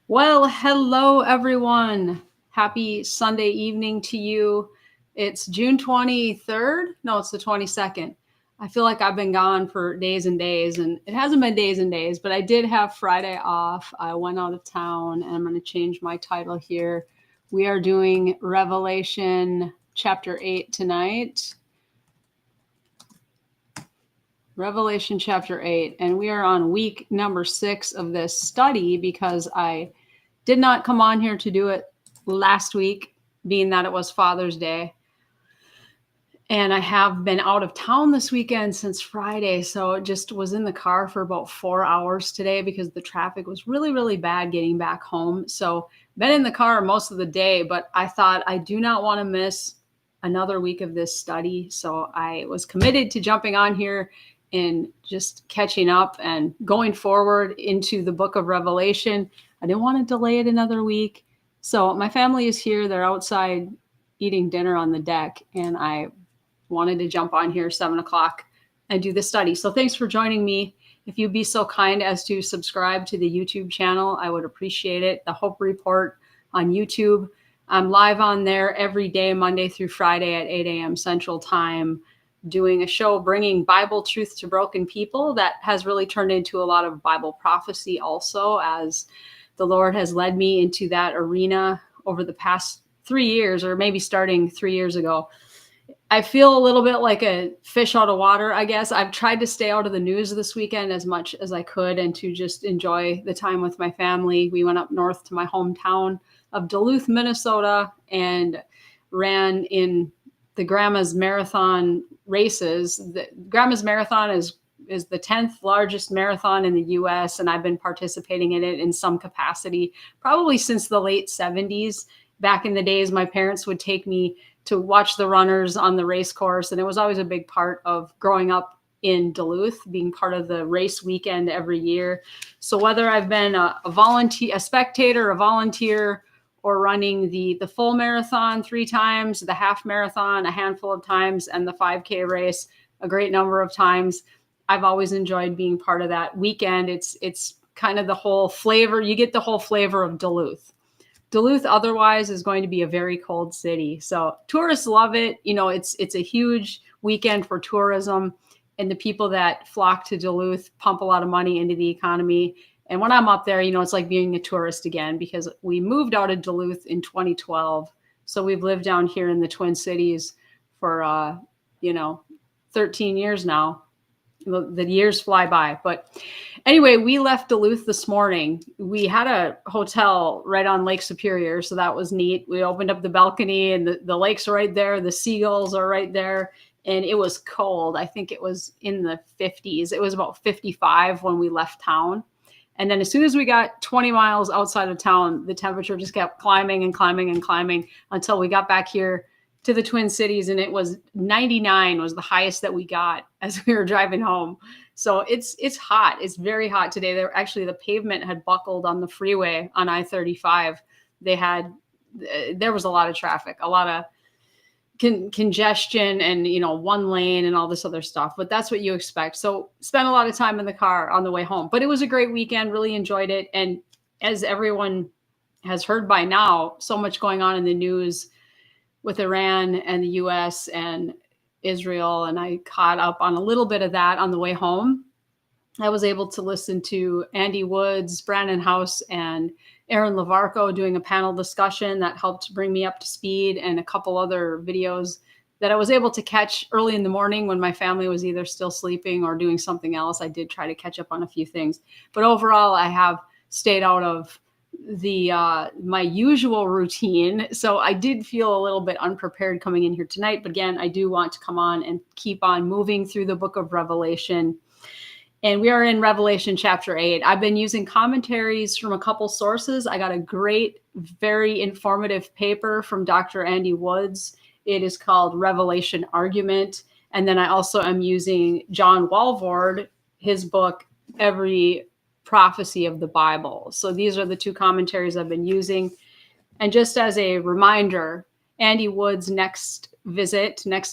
Well, hello everyone. Happy Sunday evening to you. It's June 23rd. No, it's the 22nd. I feel like I've been gone for days and days, and it hasn't been days and days, but I did have Friday off. I went out of town, and I'm going to change my title here. We are doing Revelation chapter 8 tonight. Revelation chapter 8, and we are on week number 6 of this study because I did not come on here to do it last week, being that it was Father's Day. And I have been out of town this weekend since Friday. So it just was in the car for about 4 hours today because the traffic was really, really bad getting back home. So been in the car most of the day, but I thought I do not want to miss another week of this study. So I was committed to jumping on here and just catching up and going forward into the book of Revelation. I didn't want to delay it another week. So my family is here. They're outside eating dinner on the deck, and I wanted to jump on here 7 o'clock and do the study. So thanks for joining me. If you'd be so kind as to subscribe to the YouTube channel, I would appreciate it. The Hope Report on YouTube. I'm live on there every day, Monday through Friday at 8 a.m. Central Time, doing a show bringing Bible truth to broken people that has really turned into a lot of Bible prophecy also, as the Lord has led me into that arena over the past 3 years, or maybe starting 3 years ago. I feel a little bit like a fish out of water, I guess. I've tried to stay out of the news this weekend as much as I could and to just enjoy the time with my family. We went up north to my hometown of Duluth, Minnesota, and ran in the Grandma's Marathon races. The Grandma's Marathon is the 10th largest marathon in the US, and I've been participating in it in some capacity probably since the late 70s. Back in the days, my parents would take me to watch the runners on the race course, and it was always a big part of growing up in Duluth, being part of the race weekend every year. So whether I've been a volunteer, a spectator, a volunteer, or running the full marathon 3 times, the half marathon a handful of times, and the 5K race a great number of times, I've always enjoyed being part of that weekend. It's kind of the whole flavor. You get the whole flavor of Duluth. Duluth otherwise is going to be a very cold city. So tourists love it. You know, it's a huge weekend for tourism, and the people that flock to Duluth pump a lot of money into the economy. And when I'm up there, you know, it's like being a tourist again, because we moved out of Duluth in 2012. So we've lived down here in the Twin Cities for, 13 years now. The years fly by. But anyway, we left Duluth this morning. We had a hotel right on Lake Superior, so that was neat. We opened up the balcony, and the lake's right there. The seagulls are right there. And it was cold. I think it was in the 50s. It was about 55 when we left town. And then as soon as we got 20 miles outside of town, the temperature just kept climbing and climbing and climbing until we got back here to the Twin Cities, and it was 99 was the highest that we got as we were driving home. So it's hot. It's very hot today. The pavement had buckled on the freeway on I-35. There was a lot of traffic, a lot of congestion, and one lane and all this other stuff. But that's what you expect. So spent a lot of time in the car on the way home. But it was a great weekend. Really enjoyed it. And as everyone has heard by now, so much going on in the news with Iran and the US and Israel, and I caught up on a little bit of that on the way home. I was able to listen to Andy Woods, Brandon House, and Aaron Lavarco doing a panel discussion that helped bring me up to speed, and a couple other videos that I was able to catch early in the morning when my family was either still sleeping or doing something else. I did try to catch up on a few things, but overall I have stayed out of my usual routine. So I did feel a little bit unprepared coming in here tonight, but again, I do want to come on and keep on moving through the book of Revelation. And we are in Revelation chapter 8. I've been using commentaries from a couple sources. I got a great, very informative paper from Dr. Andy Woods. It is called Revelation Argument. And then I also am using John Walvoord, his book, Every Prophecy of the Bible. So these are the two commentaries I've been using. And just as a reminder, Andy Wood's next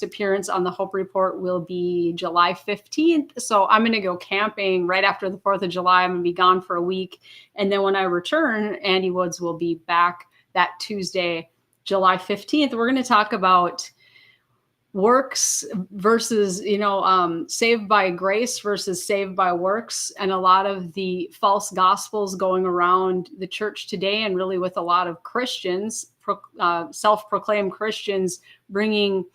appearance on the Hope Report will be July 15th. So I'm going to go camping right after the 4th of July. I'm going to be gone for a week. And then when I return, Andy Woods will be back that Tuesday, July 15th. We're going to talk about works versus, saved by grace versus saved by works, and a lot of the false gospels going around the church today, and really with a lot of Christians, self-proclaimed Christians, bringing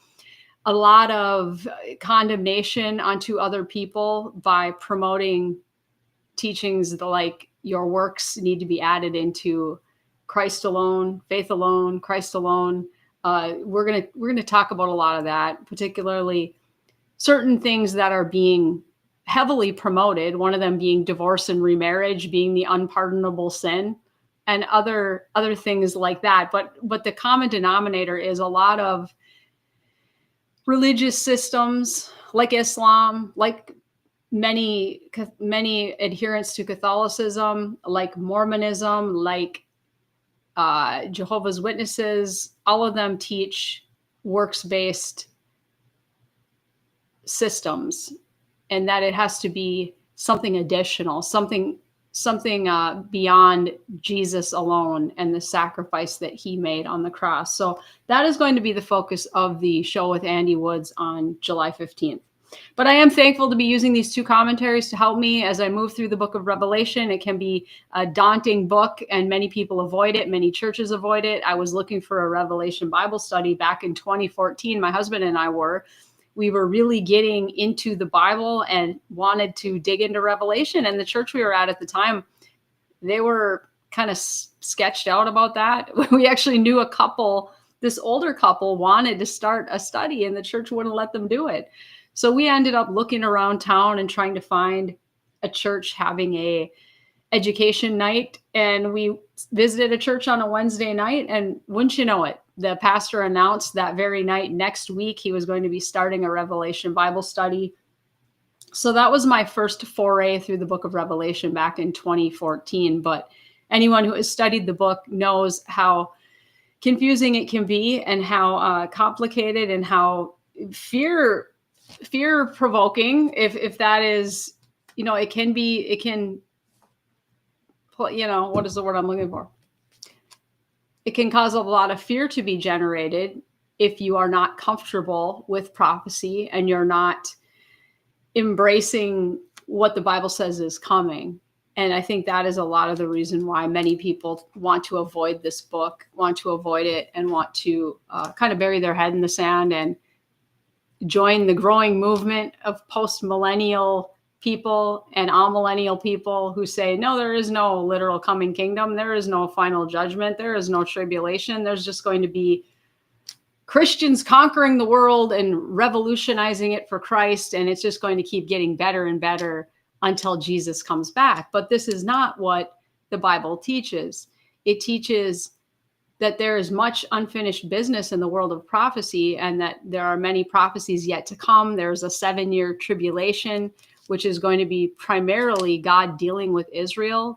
a lot of condemnation onto other people by promoting teachings like your works need to be added into Christ alone, faith alone, Christ alone. We're gonna talk about a lot of that, particularly certain things that are being heavily promoted. One of them being divorce and remarriage being the unpardonable sin, and other things like that. But the common denominator is a lot of religious systems like Islam, like many adherents to Catholicism, like Mormonism, like Jehovah's Witnesses. All of them teach works-based systems, and that it has to be something additional, something beyond Jesus alone and the sacrifice that he made on the cross. So that is going to be the focus of the show with Andy Woods on July 15th. But I am thankful to be using these two commentaries to help me as I move through the book of Revelation. It can be a daunting book, and many people avoid it. Many churches avoid it. I was looking for a Revelation Bible study back in 2014. My husband and I we were really getting into the Bible and wanted to dig into Revelation. And the church we were at the time, they were kind of sketched out about that. We actually knew a couple, this older couple wanted to start a study, and the church wouldn't let them do it. So we ended up looking around town and trying to find a church having a education night. And we visited a church on a Wednesday night, and wouldn't you know it, the pastor announced that very night, next week, he was going to be starting a Revelation Bible study. So that was my first foray through the book of Revelation back in 2014. But anyone who has studied the book knows how confusing it can be, and how complicated, and how fear provoking, if that is, it can, what is the word I'm looking for? It can cause a lot of fear to be generated if you are not comfortable with prophecy and you're not embracing what the Bible says is coming. And I think that is a lot of the reason why many people want to avoid this book, want to avoid it, and want to kind of bury their head in the sand and join the growing movement of post-millennial people and amillennial people who say, no, there is no literal coming kingdom. There is no final judgment. There is no tribulation. There's just going to be Christians conquering the world and revolutionizing it for Christ. And it's just going to keep getting better and better until Jesus comes back. But this is not what the Bible teaches. It teaches that there is much unfinished business in the world of prophecy, and that there are many prophecies yet to come. There's a 7-year tribulation, which is going to be primarily God dealing with Israel's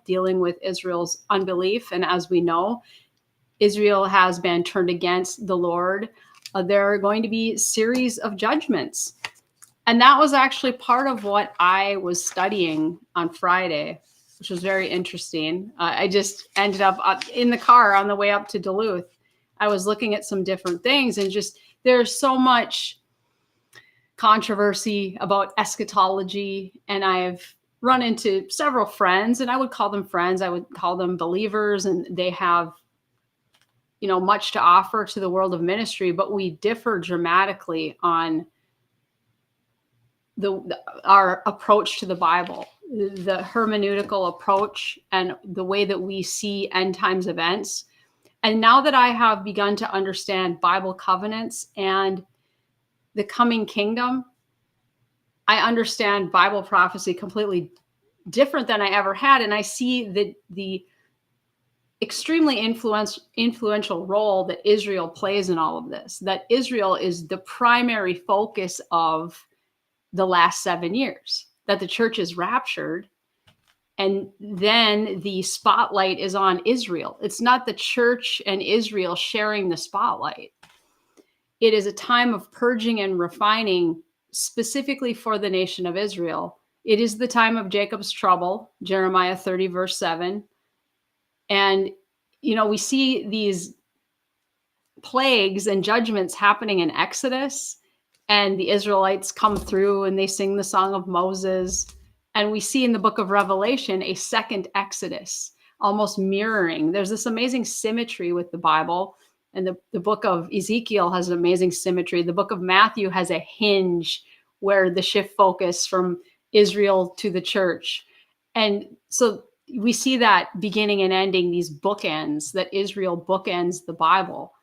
unbelief. And as we know, Israel has been turned against the Lord. There are going to be a series of judgments. And that was actually part of what I was studying on Friday, which was very interesting. I just ended up in the car on the way up to Duluth. I was looking at some different things, and just there's so much controversy about eschatology. And I've run into several friends, and I would call them friends. I would call them believers, and they have, much to offer to the world of ministry, but we differ dramatically on our approach to the Bible, the hermeneutical approach, and the way that we see end times events. And now that I have begun to understand Bible covenants and the coming kingdom, I understand Bible prophecy completely different than I ever had. And I see the extremely influential role that Israel plays in all of this, that Israel is the primary focus of the last 7 years, that the church is raptured, and then the spotlight is on Israel. It's not the church and Israel sharing the spotlight. it is a time of purging and refining specifically for the nation of Israel. It is the time of Jacob's trouble, Jeremiah 30, verse 7. And, we see these plagues and judgments happening in Exodus, and the Israelites come through and they sing the song of Moses. And we see in the book of Revelation a second Exodus, almost mirroring. There's this amazing symmetry with the Bible. And the book of Ezekiel has an amazing symmetry. The book of Matthew has a hinge where the shift focus from Israel to the church. And so we see that beginning and ending, these bookends, that Israel bookends the Bible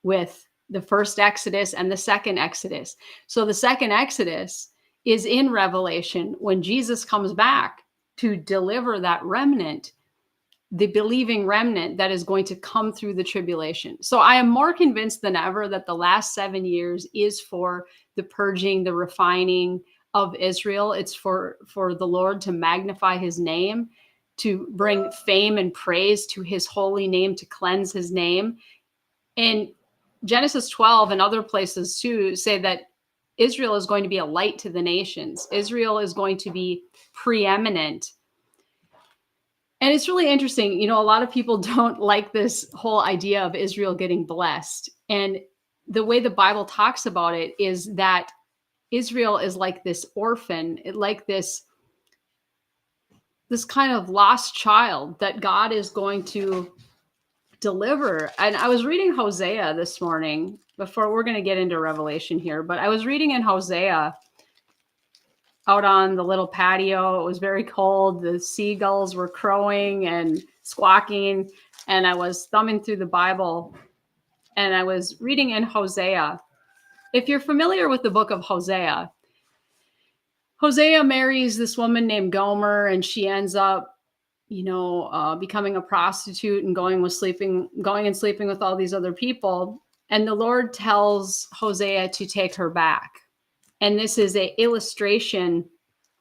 with the first Exodus and the second Exodus. So the second Exodus is in Revelation when Jesus comes back to deliver that remnant, the believing remnant that is going to come through the tribulation. So I am more convinced than ever that the last 7 years is for the purging, the refining of Israel. It's for the Lord to magnify his name, to bring fame and praise to his holy name, to cleanse his name. And Genesis 12 and other places too say that Israel is going to be a light to the nations. Israel is going to be preeminent. And it's really interesting. A lot of people don't like this whole idea of Israel getting blessed. And the way the Bible talks about it is that Israel is like this orphan, like this kind of lost child that God is going to deliver. And I was reading Hosea this morning before we're going to get into Revelation here, but I was reading in Hosea out on the little patio. It was very cold. The seagulls were crowing and squawking. And I was thumbing through the Bible and I was reading in Hosea. If you're familiar with the book of Hosea, Hosea marries this woman named Gomer, and she ends up, becoming a prostitute and going and sleeping with all these other people. And the Lord tells Hosea to take her back. And this is an illustration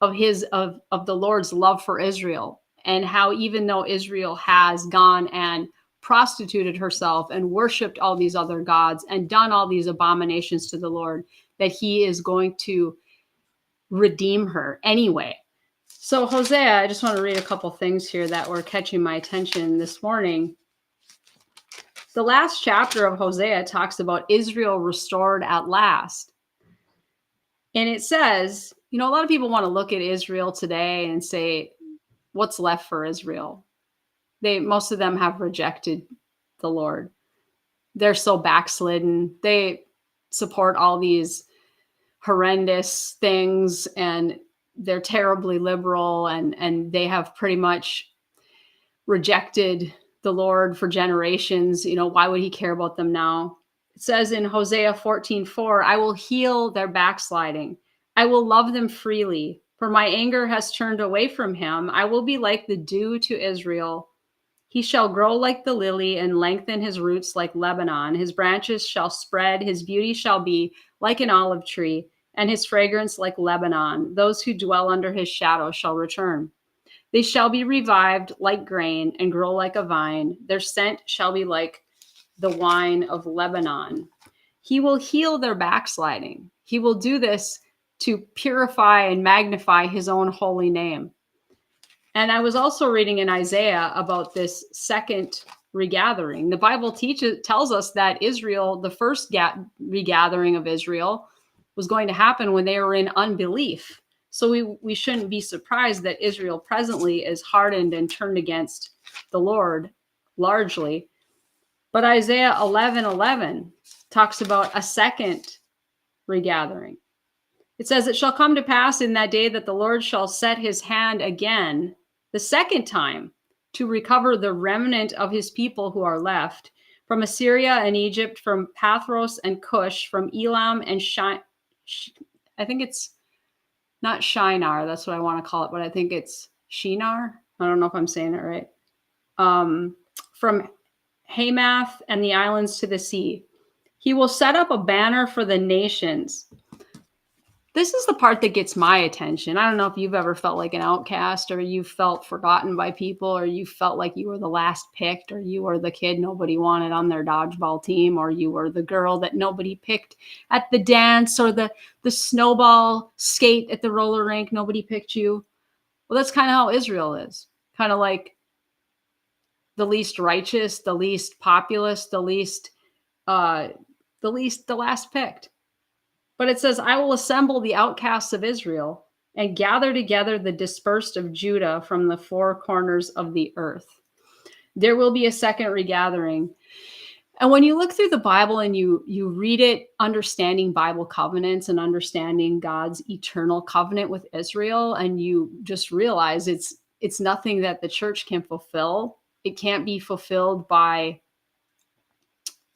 of the Lord's love for Israel, and how even though Israel has gone and prostituted herself and worshiped all these other gods and done all these abominations to the Lord, that he is going to redeem her anyway. So Hosea, I just want to read a couple things here that were catching my attention this morning. The last chapter of Hosea talks about Israel restored at last. And it says, a lot of people want to look at Israel today and say, what's left for Israel? Most of them have rejected the Lord. They're so backslidden. They support all these horrendous things, and they're terribly liberal, and they have pretty much rejected the Lord for generations. Why would he care about them now? It says in Hosea 14:4, I will heal their backsliding. I will love them freely, for my anger has turned away from him. I will be like the dew to Israel. He shall grow like the lily and lengthen his roots like Lebanon. His branches shall spread. His beauty shall be like an olive tree, and his fragrance like Lebanon. Those who dwell under his shadow shall return. They shall be revived like grain and grow like a vine. Their scent shall be like the wine of Lebanon. He will heal their backsliding. He will do this to purify and magnify his own holy name. And I was also reading in Isaiah about this second regathering. The Bible tells us that Israel, the first regathering of Israel, was going to happen when they were in unbelief. So we shouldn't be surprised that Israel presently is hardened and turned against the Lord largely. But Isaiah 11:11 talks about a second regathering. It says, it shall come to pass in that day that the Lord shall set his hand again, the second time, to recover the remnant of his people who are left, from Assyria and Egypt, from Pathros and Cush, from Elam and I think it's not Shinar, that's what I want to call it, but I think it's Shinar. I don't know if I'm saying it right. From Hamath and the islands to the sea. He will set up a banner for the nations. This is the part that gets my attention. I don't know if you've ever felt like an outcast, or you felt forgotten by people, or you felt like you were the last picked, or you were the kid nobody wanted on their dodgeball team, or you were the girl that nobody picked at the dance, or the snowball skate at the roller rink. Nobody picked you. Well, that's kind of how Israel is. Kind of like the least righteous, the least populous, the last picked. But it says, I will assemble the outcasts of Israel and gather together the dispersed of Judah from the four corners of the earth. There will be a second regathering. And when you look through the Bible and you read it, understanding Bible covenants and understanding God's eternal covenant with Israel, and you just realize it's nothing that the church can fulfill. It can't be fulfilled by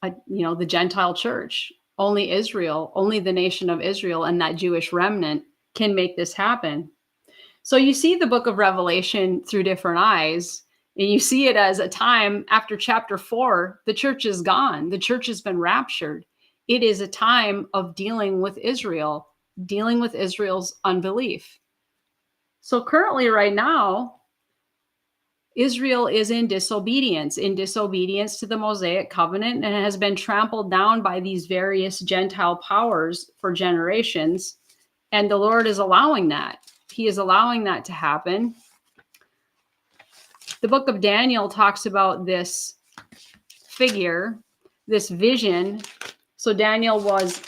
the Gentile church. Only Israel, only the nation of Israel and that Jewish remnant can make this happen. So you see the book of Revelation through different eyes, and you see it as a time after chapter 4, the church is gone. The church has been raptured. It is a time of dealing with Israel, dealing with Israel's unbelief. So currently right now, Israel is in disobedience to the Mosaic covenant, and has been trampled down by these various Gentile powers for generations. And the Lord is allowing that. He is allowing that to happen. The book of Daniel talks about this figure, this vision. So Daniel was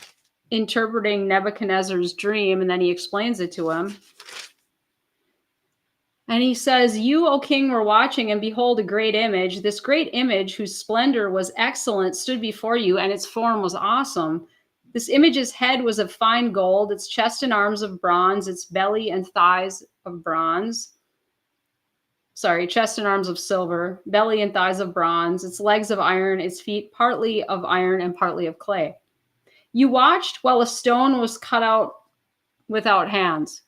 interpreting Nebuchadnezzar's dream, and then he explains it to him. And he says, you, O king, were watching, and behold, a great image. This great image, whose splendor was excellent, stood before you, and its form was awesome. This image's head was of fine gold, its chest and arms of bronze, its belly and thighs of bronze. Chest and arms of silver, belly and thighs of bronze, its legs of iron, its feet partly of iron and partly of clay. You watched while a stone was cut out without hands,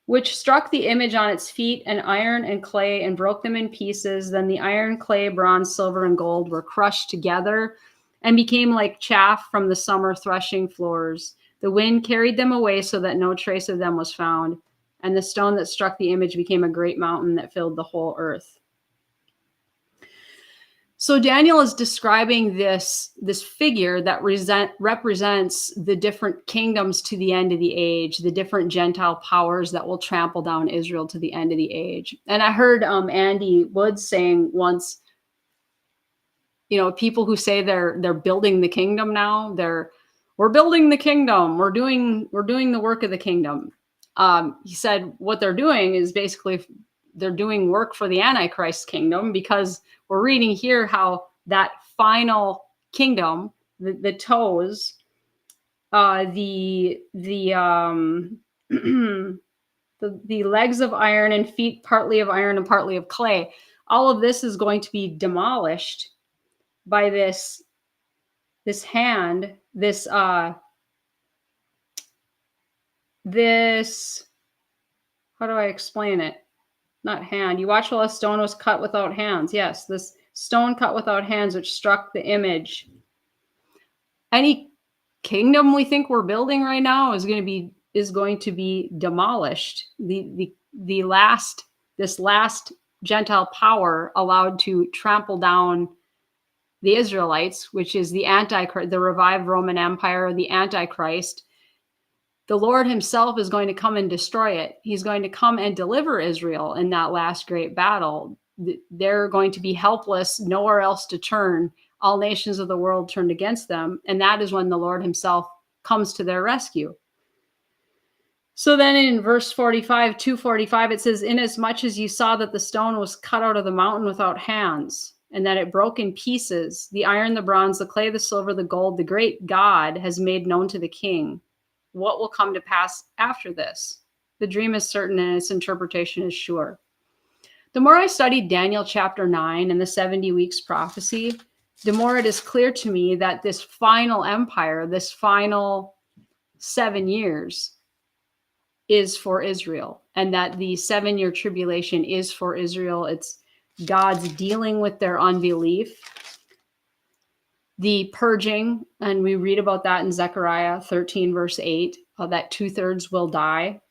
which struck the image on its feet, and iron and clay, and broke them in pieces. Then the iron, clay, bronze, silver, and gold were crushed together and became like chaff from the summer threshing floors. The wind carried them away so that no trace of them was found. And the stone that struck the image became a great mountain that filled the whole earth. So Daniel is describing this figure that represents the different kingdoms to the end of the age, the different Gentile powers that will trample down Israel to the end of the age. And I heard Andy Woods saying once, people who say they're building the kingdom now, we're building the kingdom, we're doing the work of the kingdom. He said what they're doing is basically they're doing work for the Antichrist kingdom, because we're reading here how that final kingdom, the toes, the legs of iron and feet partly of iron and partly of clay, all of this is going to be demolished by this hand, this how do I explain it? Not hand. You watch while a stone was cut without hands. Yes, this stone cut without hands, which struck the image. Any kingdom we think we're building right now is going to be demolished. This last Gentile power allowed to trample down the Israelites, which is the Antichrist, the revived Roman Empire, the Antichrist. The Lord himself is going to come and destroy it. He's going to come and deliver Israel in that last great battle. They're going to be helpless, nowhere else to turn. All nations of the world turned against them. And that is when the Lord himself comes to their rescue. So then in verse 245, it says, inasmuch as you saw that the stone was cut out of the mountain without hands, and that it broke in pieces, the iron, the bronze, the clay, the silver, the gold, the great God has made known to the king what will come to pass after this. The dream is certain and its interpretation is sure. The more I studied Daniel chapter 9 and the 70 weeks prophecy, the more it is clear to me that this final empire, this final 7 years, is for Israel, and that the 7-year tribulation is for Israel. It's God's dealing with their unbelief, the purging, and we read about that in Zechariah 13 verse 8. that 2/3 will die.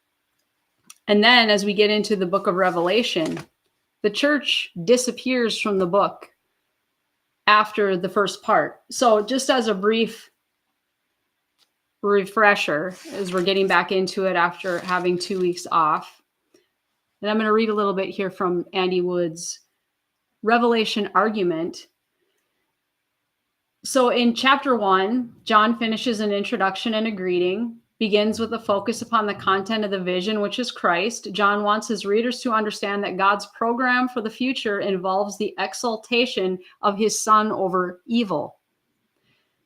And then as we get into the book of Revelation, the church disappears from the book after the first part. So just as a brief refresher, as we're getting back into it after having 2 weeks off, and I'm going to read a little bit here from Andy Wood's Revelation argument. So in chapter 1, John finishes an introduction and a greeting, begins with a focus upon the content of the vision, which is Christ. John wants his readers to understand that God's program for the future involves the exaltation of his Son over evil.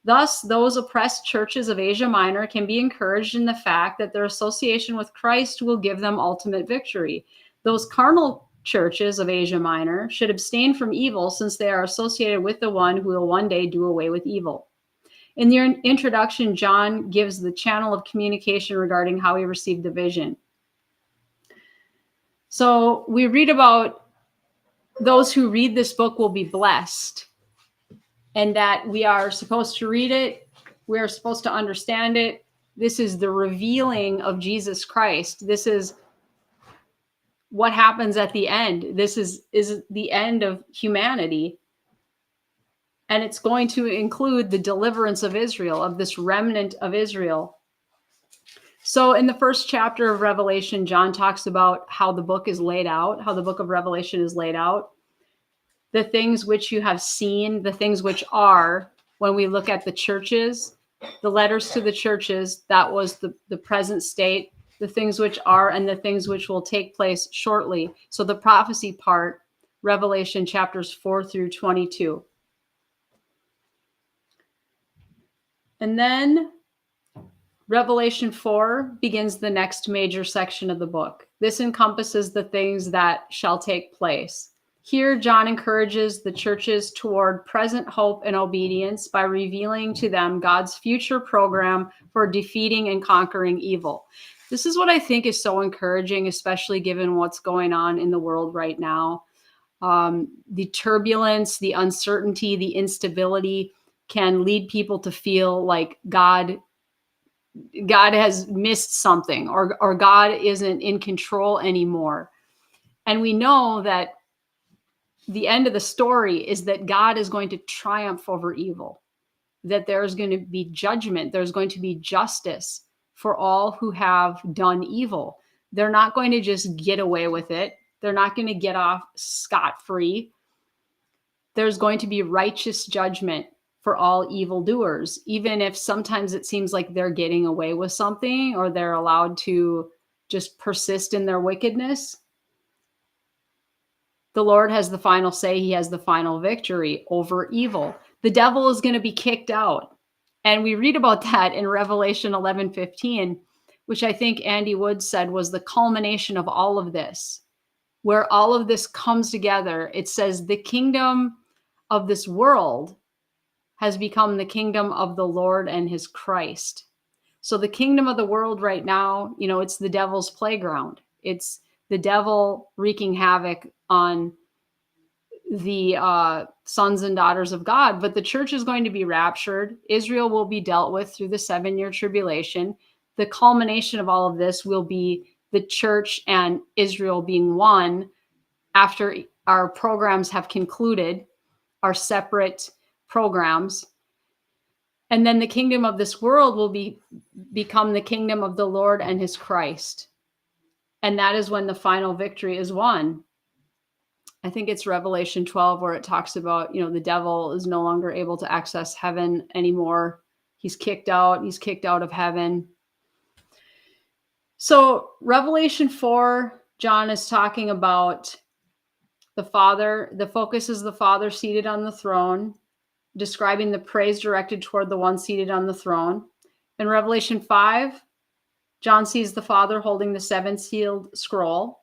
Thus, those oppressed churches of Asia Minor can be encouraged in the fact that their association with Christ will give them ultimate victory. Those carnal churches of Asia Minor should abstain from evil, since they are associated with the one who will one day do away with evil. In the introduction, John gives the channel of communication regarding how he received the vision. So we read about those who read this book will be blessed, and that we are supposed to read it. We are supposed to understand it. This is the revealing of Jesus Christ. This is what happens at the end. This is the end of humanity. And it's going to include the deliverance of Israel, of this remnant of Israel. So in the first chapter of Revelation, John talks about how the book is laid out, how the book of Revelation is laid out. The things which you have seen, the things which are, when we look at the churches, the letters to the churches, that was the present state, the things which are, and the things which will take place shortly. So the prophecy part, Revelation chapters 4 through 22. And then Revelation 4 begins the next major section of the book. This encompasses the things that shall take place. Here, John encourages the churches toward present hope and obedience by revealing to them God's future program for defeating and conquering evil. This is what I think is so encouraging, especially given what's going on in the world right now. The turbulence, the uncertainty, the instability can lead people to feel like God has missed something, or God isn't in control anymore. And we know that the end of the story is that God is going to triumph over evil, that there's going to be judgment, there's going to be justice for all who have done evil. They're not going to just get away with it. They're not going to get off scot-free. There's going to be righteous judgment for all evildoers, even if sometimes it seems like they're getting away with something, or they're allowed to just persist in their wickedness. The Lord has the final say. He has the final victory over evil. The devil is going to be kicked out. And we read about that in Revelation 11:15, which I think Andy Wood said was the culmination of all of this, where all of this comes together. It says the kingdom of this world has become the kingdom of the Lord and his Christ. So the kingdom of the world right now, it's the devil's playground. It's the devil wreaking havoc on the sons and daughters of God. But the church is going to be raptured. Israel will be dealt with through the 7-year tribulation. The culmination of all of this will be the church and Israel being one after our programs have concluded, our separate programs. And then the kingdom of this world will become the kingdom of the Lord and his Christ. And that is when the final victory is won. I think it's Revelation 12 where it talks about, the devil is no longer able to access heaven anymore. He's kicked out of heaven. So Revelation 4, John is talking about the Father. The focus is the Father seated on the throne, describing the praise directed toward the one seated on the throne. In Revelation 5, John sees the Father holding the 7-sealed scroll,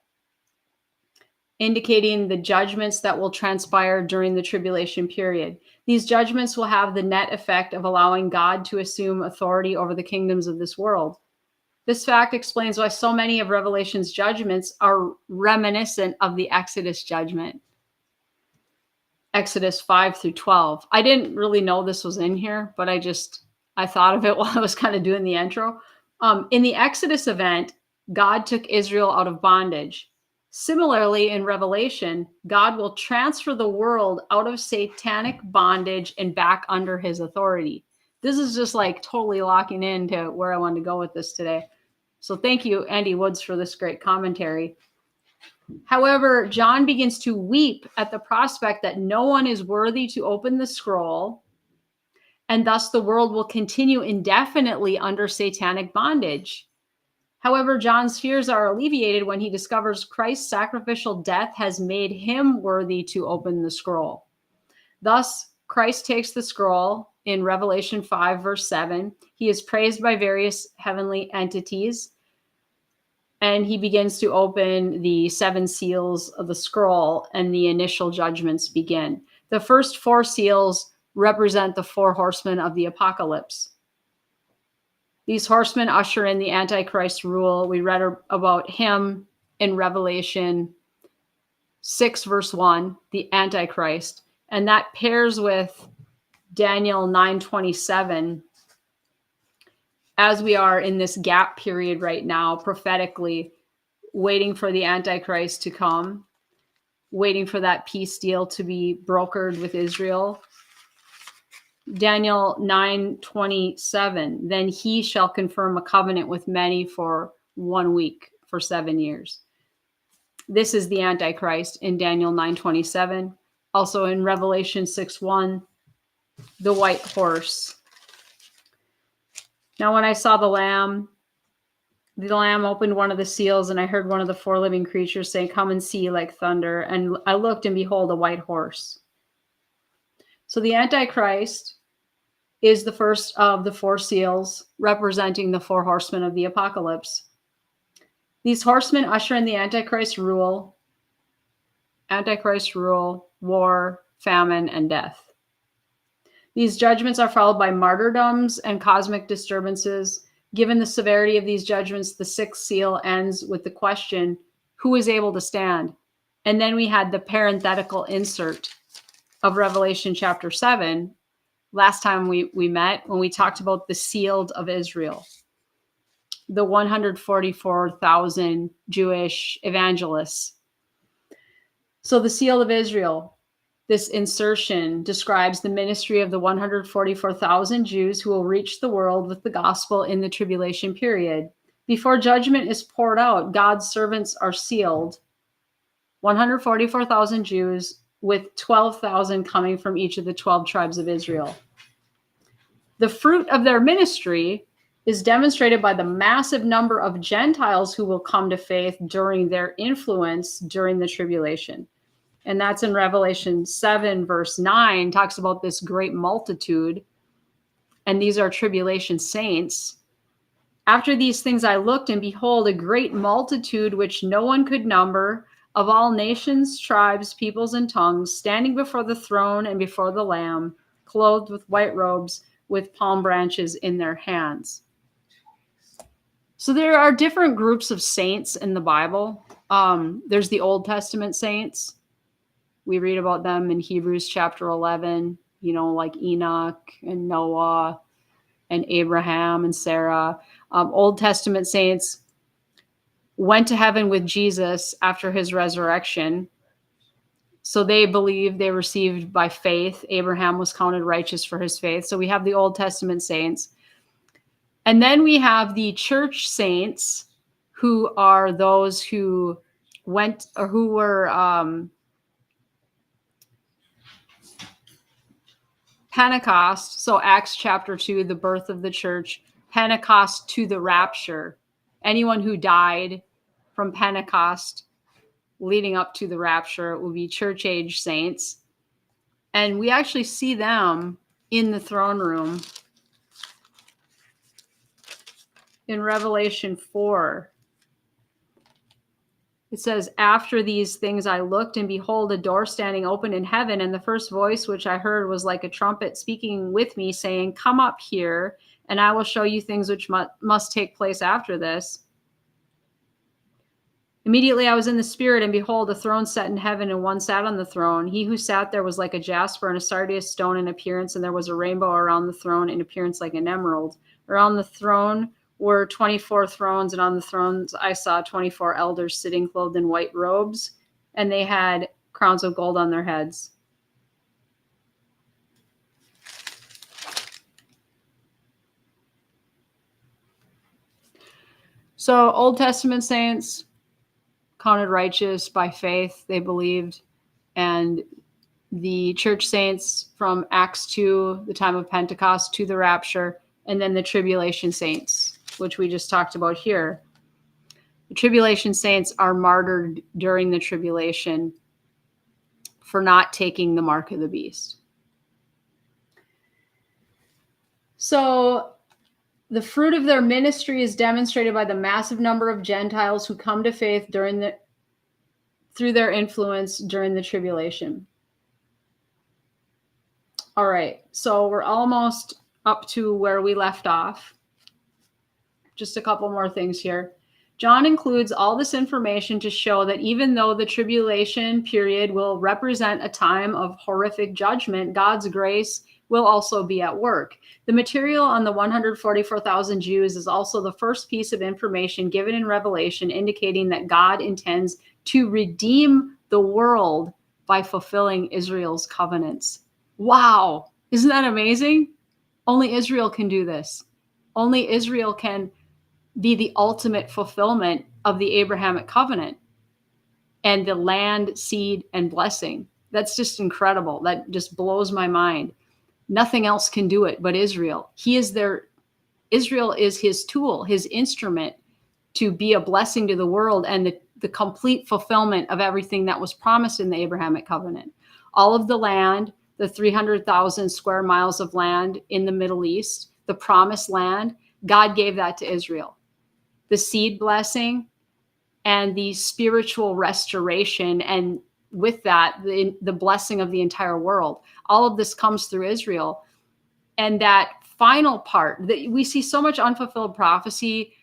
indicating the judgments that will transpire during the tribulation period. These judgments will have the net effect of allowing God to assume authority over the kingdoms of this world. This fact explains why so many of Revelation's judgments are reminiscent of the Exodus judgment. Exodus 5 through 12. I didn't really know this was in here, but I thought of it while I was kind of doing the intro. In the Exodus event, God took Israel out of bondage. Similarly, in Revelation, God will transfer the world out of satanic bondage and back under his authority. This is just like totally locking into where I wanted to go with this today. So thank you, Andy Woods, for this great commentary. However, John begins to weep at the prospect that no one is worthy to open the scroll, and thus the world will continue indefinitely under satanic bondage. However, John's fears are alleviated when he discovers Christ's sacrificial death has made him worthy to open the scroll. Thus, Christ takes the scroll in Revelation 5, verse 7. He is praised by various heavenly entities, and he begins to open the 7 seals of the scroll, and the initial judgments begin. The first 4 seals represent the 4 horsemen of the apocalypse. These horsemen usher in the Antichrist rule. We read about him in Revelation 6, verse 1, the Antichrist. And that pairs with Daniel 9:27, as we are in this gap period right now, prophetically, waiting for the Antichrist to come, waiting for that peace deal to be brokered with Israel. Daniel 9:27, then he shall confirm a covenant with many for 1 week, for 7 years. This is the Antichrist in Daniel 9:27. Also in Revelation 6:1, the white horse. Now when I saw the Lamb opened one of the seals, and I heard one of the 4 living creatures say, come and see, like thunder. And I looked, and behold, a white horse. So the Antichrist is the first of the 4 seals, representing the 4 horsemen of the apocalypse. These horsemen usher in the Antichrist rule, war, famine, and death. These judgments are followed by martyrdoms and cosmic disturbances. Given the severity of these judgments, the 6th seal ends with the question, who is able to stand? And then we had the parenthetical insert of Revelation chapter 7, last time we met, when we talked about the sealed of Israel, the 144,000 Jewish evangelists. So the seal of Israel, this insertion describes the ministry of the 144,000 Jews who will reach the world with the gospel in the tribulation period. Before judgment is poured out, God's servants are sealed. 144,000 Jews, with 12,000 coming from each of the 12 tribes of Israel. The fruit of their ministry is demonstrated by the massive number of Gentiles who will come to faith during their influence during the tribulation. And that's in Revelation 7, verse 9, talks about this great multitude. And these are tribulation saints. After these things I looked, and behold, a great multitude which no one could number, of all nations, tribes, peoples, and tongues, standing before the throne and before the Lamb, clothed with white robes, with palm branches in their hands. So there are different groups of saints in the Bible. There's the Old Testament saints. We read about them in Hebrews chapter 11, like Enoch and Noah and Abraham and Sarah. Old Testament saints went to heaven with Jesus after his resurrection. So they believed, they received by faith. Abraham was counted righteous for his faith. So we have the Old Testament saints. And then we have the church saints, who are those who went, or who were Pentecost. So Acts chapter 2, the birth of the church, Pentecost to the rapture. Anyone who died from Pentecost leading up to the rapture will be church age saints. And we actually see them in the throne room in Revelation 4. It says, after these things I looked, and behold, a door standing open in heaven. And the first voice which I heard was like a trumpet speaking with me, saying, come up here, and I will show you things which must take place after this. Immediately I was in the spirit, and behold, a throne set in heaven, and one sat on the throne. He who sat there was like a jasper and a sardius stone in appearance, and there was a rainbow around the throne in appearance like an emerald. Around the throne were 24 thrones, and on the thrones I saw 24 elders sitting clothed in white robes, and they had crowns of gold on their heads. So Old Testament saints counted righteous by faith, they believed, and the church saints from Acts 2, the time of Pentecost, to the rapture, and then the tribulation saints, which we just talked about here. The tribulation saints are martyred during the tribulation for not taking the mark of the beast. So the fruit of their ministry is demonstrated by the massive number of Gentiles who come to faith through their influence during the tribulation. All right, so we're almost up to where we left off. Just a couple more things here. John includes all this information to show that even though the tribulation period will represent a time of horrific judgment, God's grace will also be at work. The material on the 144,000 Jews is also the first piece of information given in Revelation, indicating that God intends to redeem the world by fulfilling Israel's covenants. Wow, isn't that amazing? Only Israel can do this. Only Israel can be the ultimate fulfillment of the Abrahamic covenant and the land, seed, and blessing. That's just incredible. That just blows my mind. Nothing else can do it but Israel. Israel is his tool, his instrument to be a blessing to the world and the complete fulfillment of everything that was promised in the Abrahamic covenant. All of the land, the 300,000 square miles of land in the Middle East, the promised land, God gave that to Israel. The seed blessing and the spiritual restoration, and with that, the blessing of the entire world. All of this comes through Israel. And that final part, that we see so much unfulfilled prophecy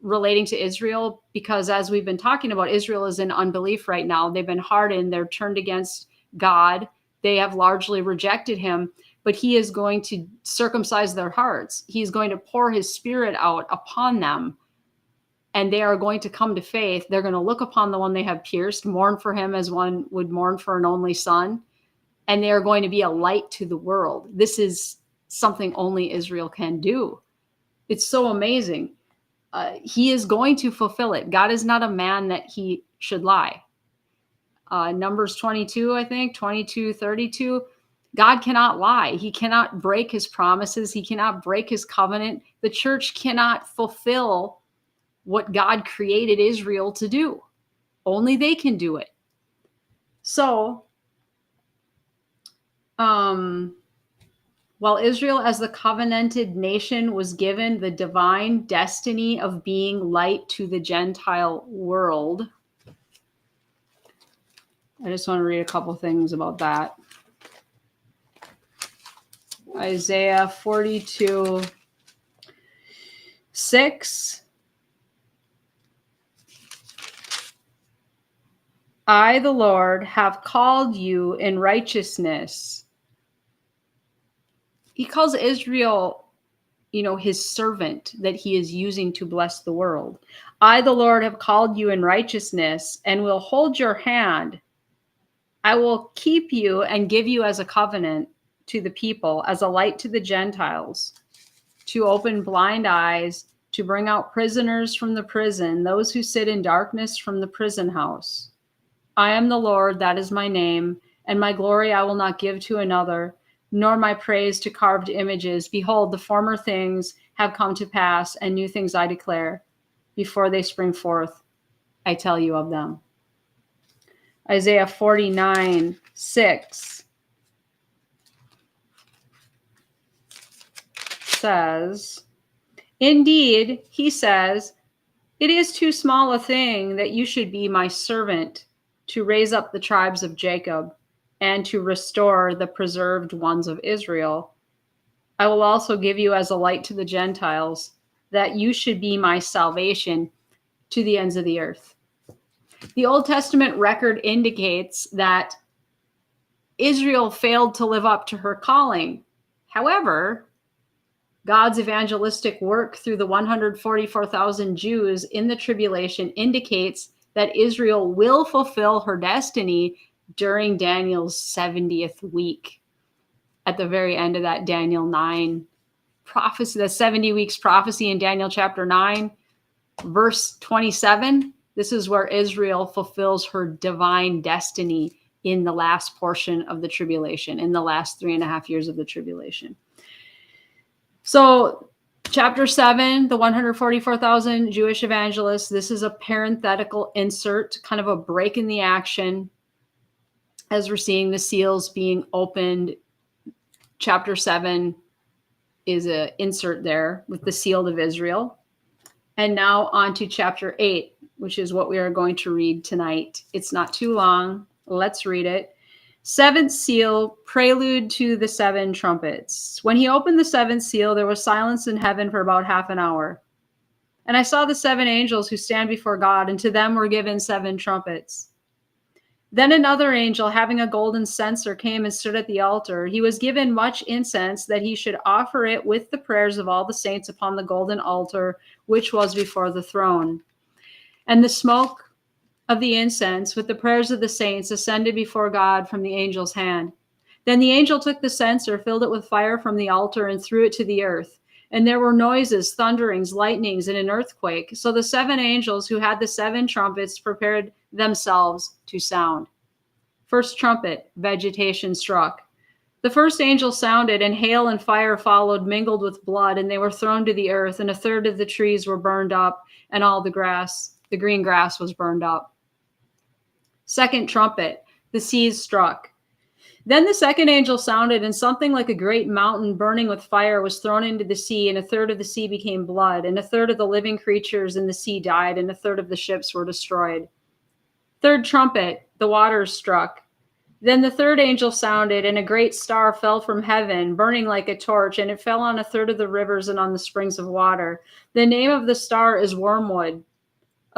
relating to Israel, because as we've been talking about, Israel is in unbelief right now. They've been hardened. They're turned against God. They have largely rejected him, but he is going to circumcise their hearts. He's going to pour his spirit out upon them, and they are going to come to faith. They're going to look upon the one they have pierced, mourn for him as one would mourn for an only son, and they are going to be a light to the world. This is something only Israel can do. It's so amazing. He is going to fulfill it. God is not a man that he should lie. Numbers 22, I think, 22:32. God cannot lie. He cannot break his promises. He cannot break his covenant. The church cannot fulfill what God created Israel to do. Only they can do it. So, while Israel as the covenanted nation was given the divine destiny of being light to the Gentile world, I just want to read a couple things about that. Isaiah 42:6. I, the Lord, have called you in righteousness. He calls Israel, his servant that he is using to bless the world. I, the Lord, have called you in righteousness and will hold your hand. I will keep you and give you as a covenant to the people, as a light to the Gentiles, to open blind eyes, to bring out prisoners from the prison, those who sit in darkness from the prison house. I am the Lord, that is my name, and my glory I will not give to another, nor my praise to carved images. Behold, the former things have come to pass, and new things I declare. Before they spring forth, I tell you of them. Isaiah 49:6 says, indeed, he says, it is too small a thing that you should be my servant, to raise up the tribes of Jacob and to restore the preserved ones of Israel. I will also give you as a light to the Gentiles, that you should be my salvation to the ends of the earth. The Old Testament record indicates that Israel failed to live up to her calling. However, God's evangelistic work through the 144,000 Jews in the tribulation indicates that Israel will fulfill her destiny during Daniel's 70th week. At the very end of that Daniel 9 prophecy, the 70 weeks prophecy in Daniel chapter 9, verse 27, this is where Israel fulfills her divine destiny in the last portion of the tribulation, in the last 3.5 years of the tribulation. So chapter 7, the 144,000 Jewish evangelists, this is a parenthetical insert, kind of a break in the action as we're seeing the seals being opened. Chapter 7 is an insert there with the seal of Israel. And now on to chapter 8, which is what we are going to read tonight. It's not too long. Let's read it. Seventh seal, prelude to the 7 trumpets. When he opened the 7th seal, there was silence in heaven for about half an hour. And I saw the 7 angels who stand before God, and to them were given 7 trumpets. Then another angel, having a golden censer, came and stood at the altar. He was given much incense, that he should offer it with the prayers of all the saints upon the golden altar, which was before the throne. And the smoke of the incense with the prayers of the saints ascended before God from the angel's hand. Then the angel took the censer, filled it with fire from the altar, and threw it to the earth. And there were noises, thunderings, lightnings, and an earthquake. So the 7 angels who had the 7 trumpets prepared themselves to sound. First trumpet, vegetation struck. The first angel sounded, and hail and fire followed, mingled with blood, and they were thrown to the earth, and a third of the trees were burned up, and all the grass, the green grass, was burned up. Second trumpet, the seas struck. Then the second angel sounded, and something like a great mountain burning with fire was thrown into the sea, and a third of the sea became blood, and a third of the living creatures in the sea died, and a third of the ships were destroyed. Third trumpet, the waters struck. Then the third angel sounded, and a great star fell from heaven, burning like a torch, and it fell on a third of the rivers and on the springs of water. The name of the star is Wormwood.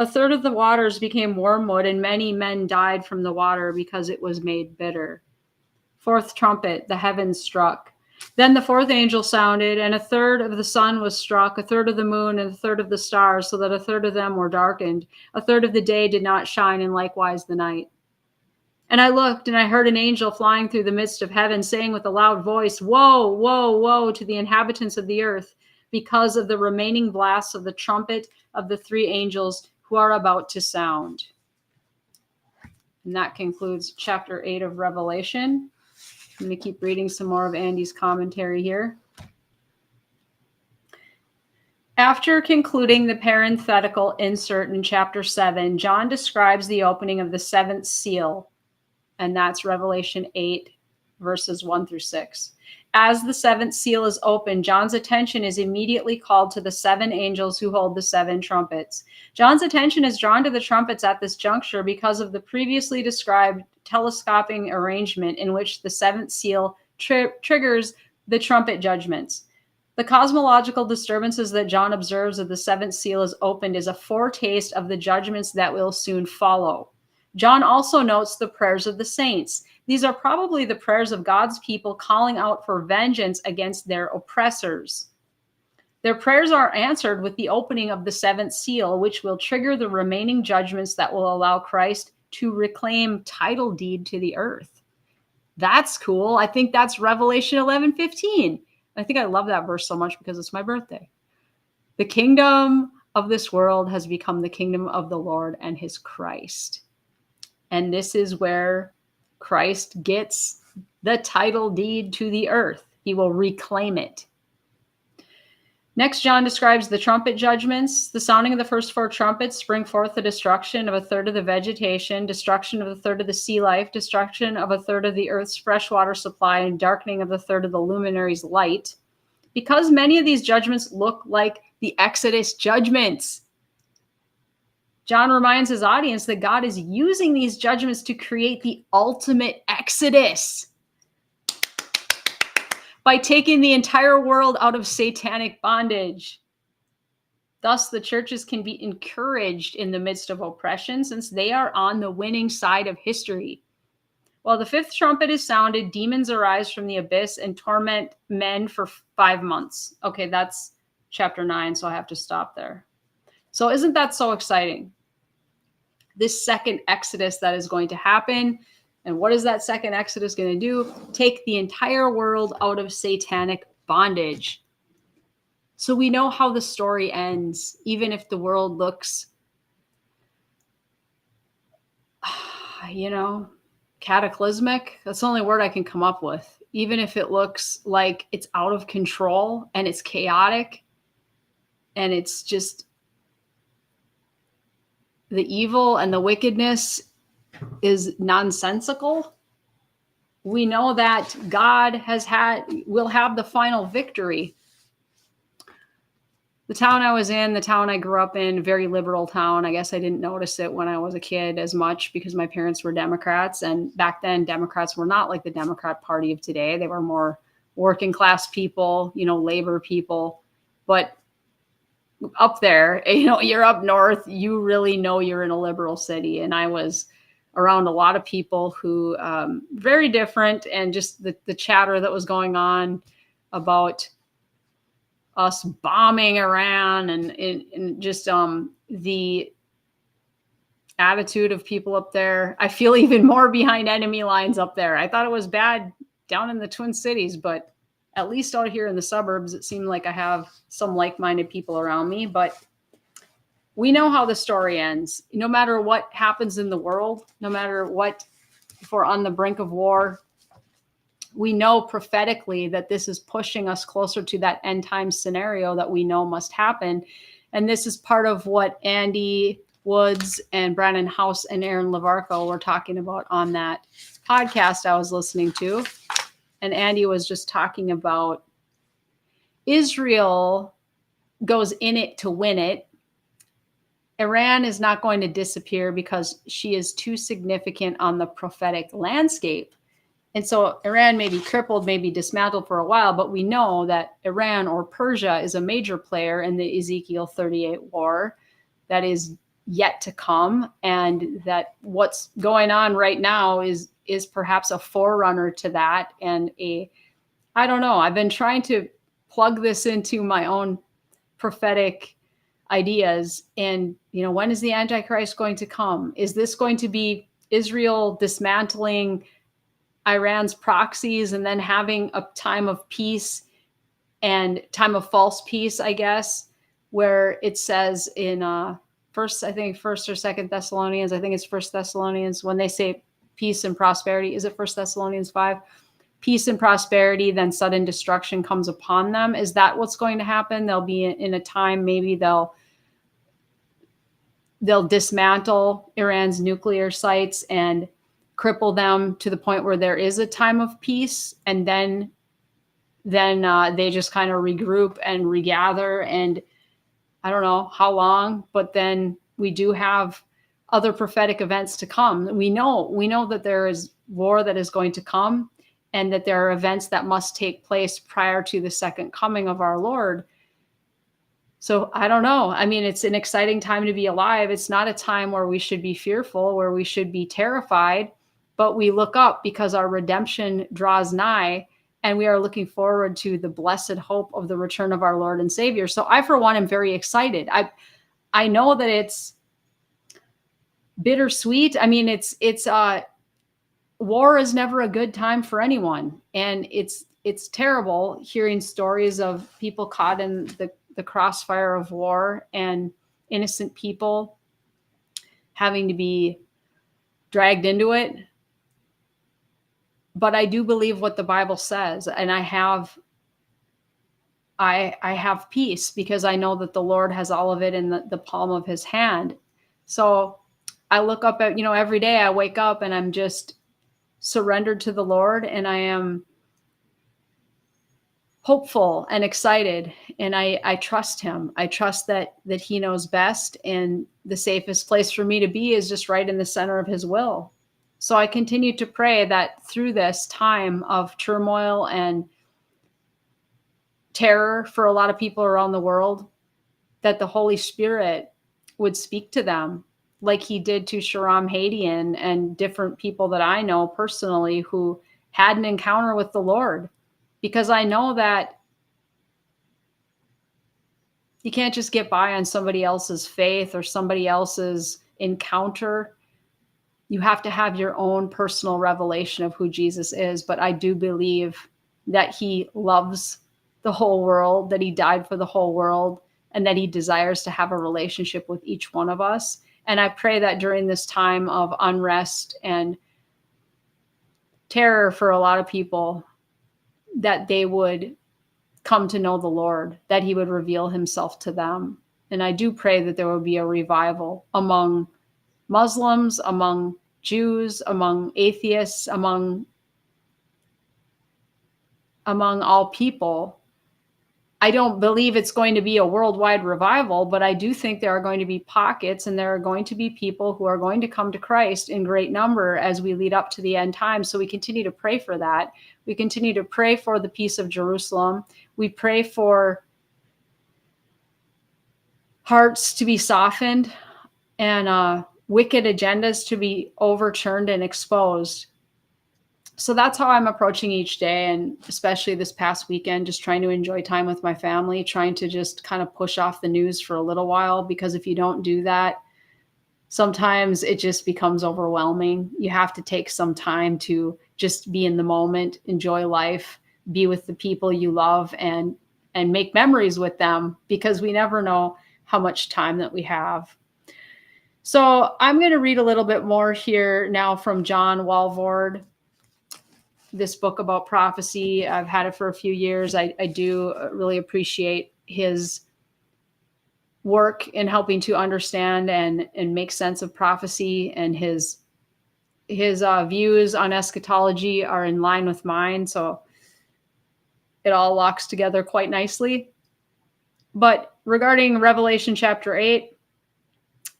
A third of the waters became wormwood, and many men died from the water because it was made bitter. Fourth trumpet, the heavens struck. Then the fourth angel sounded, and a third of the sun was struck, a third of the moon, and a third of the stars, so that a third of them were darkened. A third of the day did not shine, and likewise the night. And I looked, and I heard an angel flying through the midst of heaven, saying with a loud voice, "Woe, woe, woe to the inhabitants of the earth, because of the remaining blasts of the trumpet of the 3 angels who are about to sound." And that concludes chapter 8 of Revelation. I'm going to keep reading some more of Andy's commentary here. After concluding the parenthetical insert in chapter 7, John describes the opening of the 7th seal, and that's Revelation 8, verses 1 through 6. As the 7th seal is opened, John's attention is immediately called to the 7 angels who hold the 7 trumpets. John's attention is drawn to the trumpets at this juncture because of the previously described telescoping arrangement in which the 7th seal triggers the trumpet judgments. The cosmological disturbances that John observes as the 7th seal is opened is a foretaste of the judgments that will soon follow. John also notes the prayers of the saints. These are probably the prayers of God's people calling out for vengeance against their oppressors. Their prayers are answered with the opening of the 7th seal, which will trigger the remaining judgments that will allow Christ to reclaim title deed to the earth. That's cool. I think that's Revelation 11:15. I think I love that verse so much because it's my birthday. The kingdom of this world has become the kingdom of the Lord and his Christ. And this is where Christ gets the title deed to the earth. He will reclaim it. Next, John describes the trumpet judgments. The sounding of the first 4 trumpets bring forth the destruction of a third of the vegetation, destruction of a third of the sea life, destruction of a third of the earth's freshwater supply, and darkening of a third of the luminary's light. Because many of these judgments look like the Exodus judgments, John reminds his audience that God is using these judgments to create the ultimate Exodus by taking the entire world out of satanic bondage. Thus, the churches can be encouraged in the midst of oppression since they are on the winning side of history. Well, the fifth trumpet is sounded, demons arise from the abyss and torment men for 5 months. Okay, that's chapter 9, so I have to stop there. So isn't that so exciting? This second Exodus that is going to happen. And what is that second Exodus going to do? Take the entire world out of satanic bondage. So we know how the story ends, even if the world looks, cataclysmic. That's the only word I can come up with. Even if it looks like it's out of control and it's chaotic and it's just the evil and the wickedness is nonsensical, we know that God will have the final victory. The town I was in, the town I grew up in, very liberal town. I guess I didn't notice it when I was a kid as much because my parents were Democrats. And back then, Democrats were not like the Democrat Party of today. They were more working class people, labor people. But up there, you're up north, you really know you're in a liberal city. And I was around a lot of people who very different, and just the chatter that was going on about us bombing Iran and just the attitude of people up there. I feel even more behind enemy lines up there. I thought it was bad down in the Twin Cities, but at least out here in the suburbs, it seemed like I have some like-minded people around me. But we know how the story ends. No matter what happens in the world, no matter what, if we're on the brink of war, we know prophetically that this is pushing us closer to that end time scenario that we know must happen. And this is part of what Andy Woods and Brandon House and Aaron Lavarco were talking about on that podcast I was listening to. And Andy was just talking about Israel goes in it to win it. Iran is not going to disappear because she is too significant on the prophetic landscape. And so Iran may be crippled, may be dismantled for a while, but we know that Iran or Persia is a major player in the Ezekiel 38 war that is yet to come. And that what's going on right now is perhaps a forerunner to that. And I don't know, I've been trying to plug this into my own prophetic ideas. And, when is the Antichrist going to come? Is this going to be Israel dismantling Iran's proxies and then having a time of peace and time of false peace, I guess, where it says in first or second Thessalonians, I think it's First Thessalonians, when they say peace and prosperity, is it First Thessalonians 5? Peace and prosperity, then sudden destruction comes upon them. Is that what's going to happen? They'll be in a time, maybe they'll dismantle Iran's nuclear sites and cripple them to the point where there is a time of peace, and then they just kind of regroup and regather, and I don't know how long, but then we do have other prophetic events to come. We know that there is war that is going to come, and that there are events that must take place prior to the second coming of our Lord. So I don't know. I mean, it's an exciting time to be alive. It's not a time where we should be fearful, where we should be terrified, but we look up because our redemption draws nigh, and we are looking forward to the blessed hope of the return of our Lord and Savior. So I, for one, am very excited. I know that it's bittersweet. I mean, it's war is never a good time for anyone. And it's terrible hearing stories of people caught in the crossfire of war and innocent people having to be dragged into it. But I do believe what the Bible says, and I have peace because I know that the Lord has all of it in the palm of his hand. So I look up at, every day I wake up and I'm just surrendered to the Lord, and I am hopeful and excited, and I trust him. I trust that he knows best, and the safest place for me to be is just right in the center of his will. So I continue to pray that through this time of turmoil and terror for a lot of people around the world, that the Holy Spirit would speak to them like he did to Sharam Hadian and different people that I know personally who had an encounter with the Lord. Because I know that you can't just get by on somebody else's faith or somebody else's encounter. You have to have your own personal revelation of who Jesus is. But I do believe that he loves the whole world, that he died for the whole world, and that he desires to have a relationship with each one of us. And I pray that during this time of unrest and terror for a lot of people, that they would come to know the Lord, that he would reveal himself to them. And I do pray that there will be a revival among Muslims, among Jews, among atheists, among all people. I don't believe it's going to be a worldwide revival, but I do think there are going to be pockets and there are going to be people who are going to come to Christ in great number as we lead up to the end time. So we continue to pray for that. We continue to pray for the peace of Jerusalem. We pray for hearts to be softened and wicked agendas to be overturned and exposed. So that's how I'm approaching each day, and especially this past weekend, just trying to enjoy time with my family, trying to just kind of push off the news for a little while, because if you don't do that, sometimes it just becomes overwhelming. You have to take some time to just be in the moment, enjoy life, be with the people you love, and make memories with them, because we never know how much time that we have. So I'm going to read a little bit more here now from John Walvoord. This book about prophecy, I've had it for a few years. I do really appreciate his work in helping to understand and make sense of prophecy, and his views on eschatology are in line with mine. So it all locks together quite nicely. But regarding Revelation chapter 8,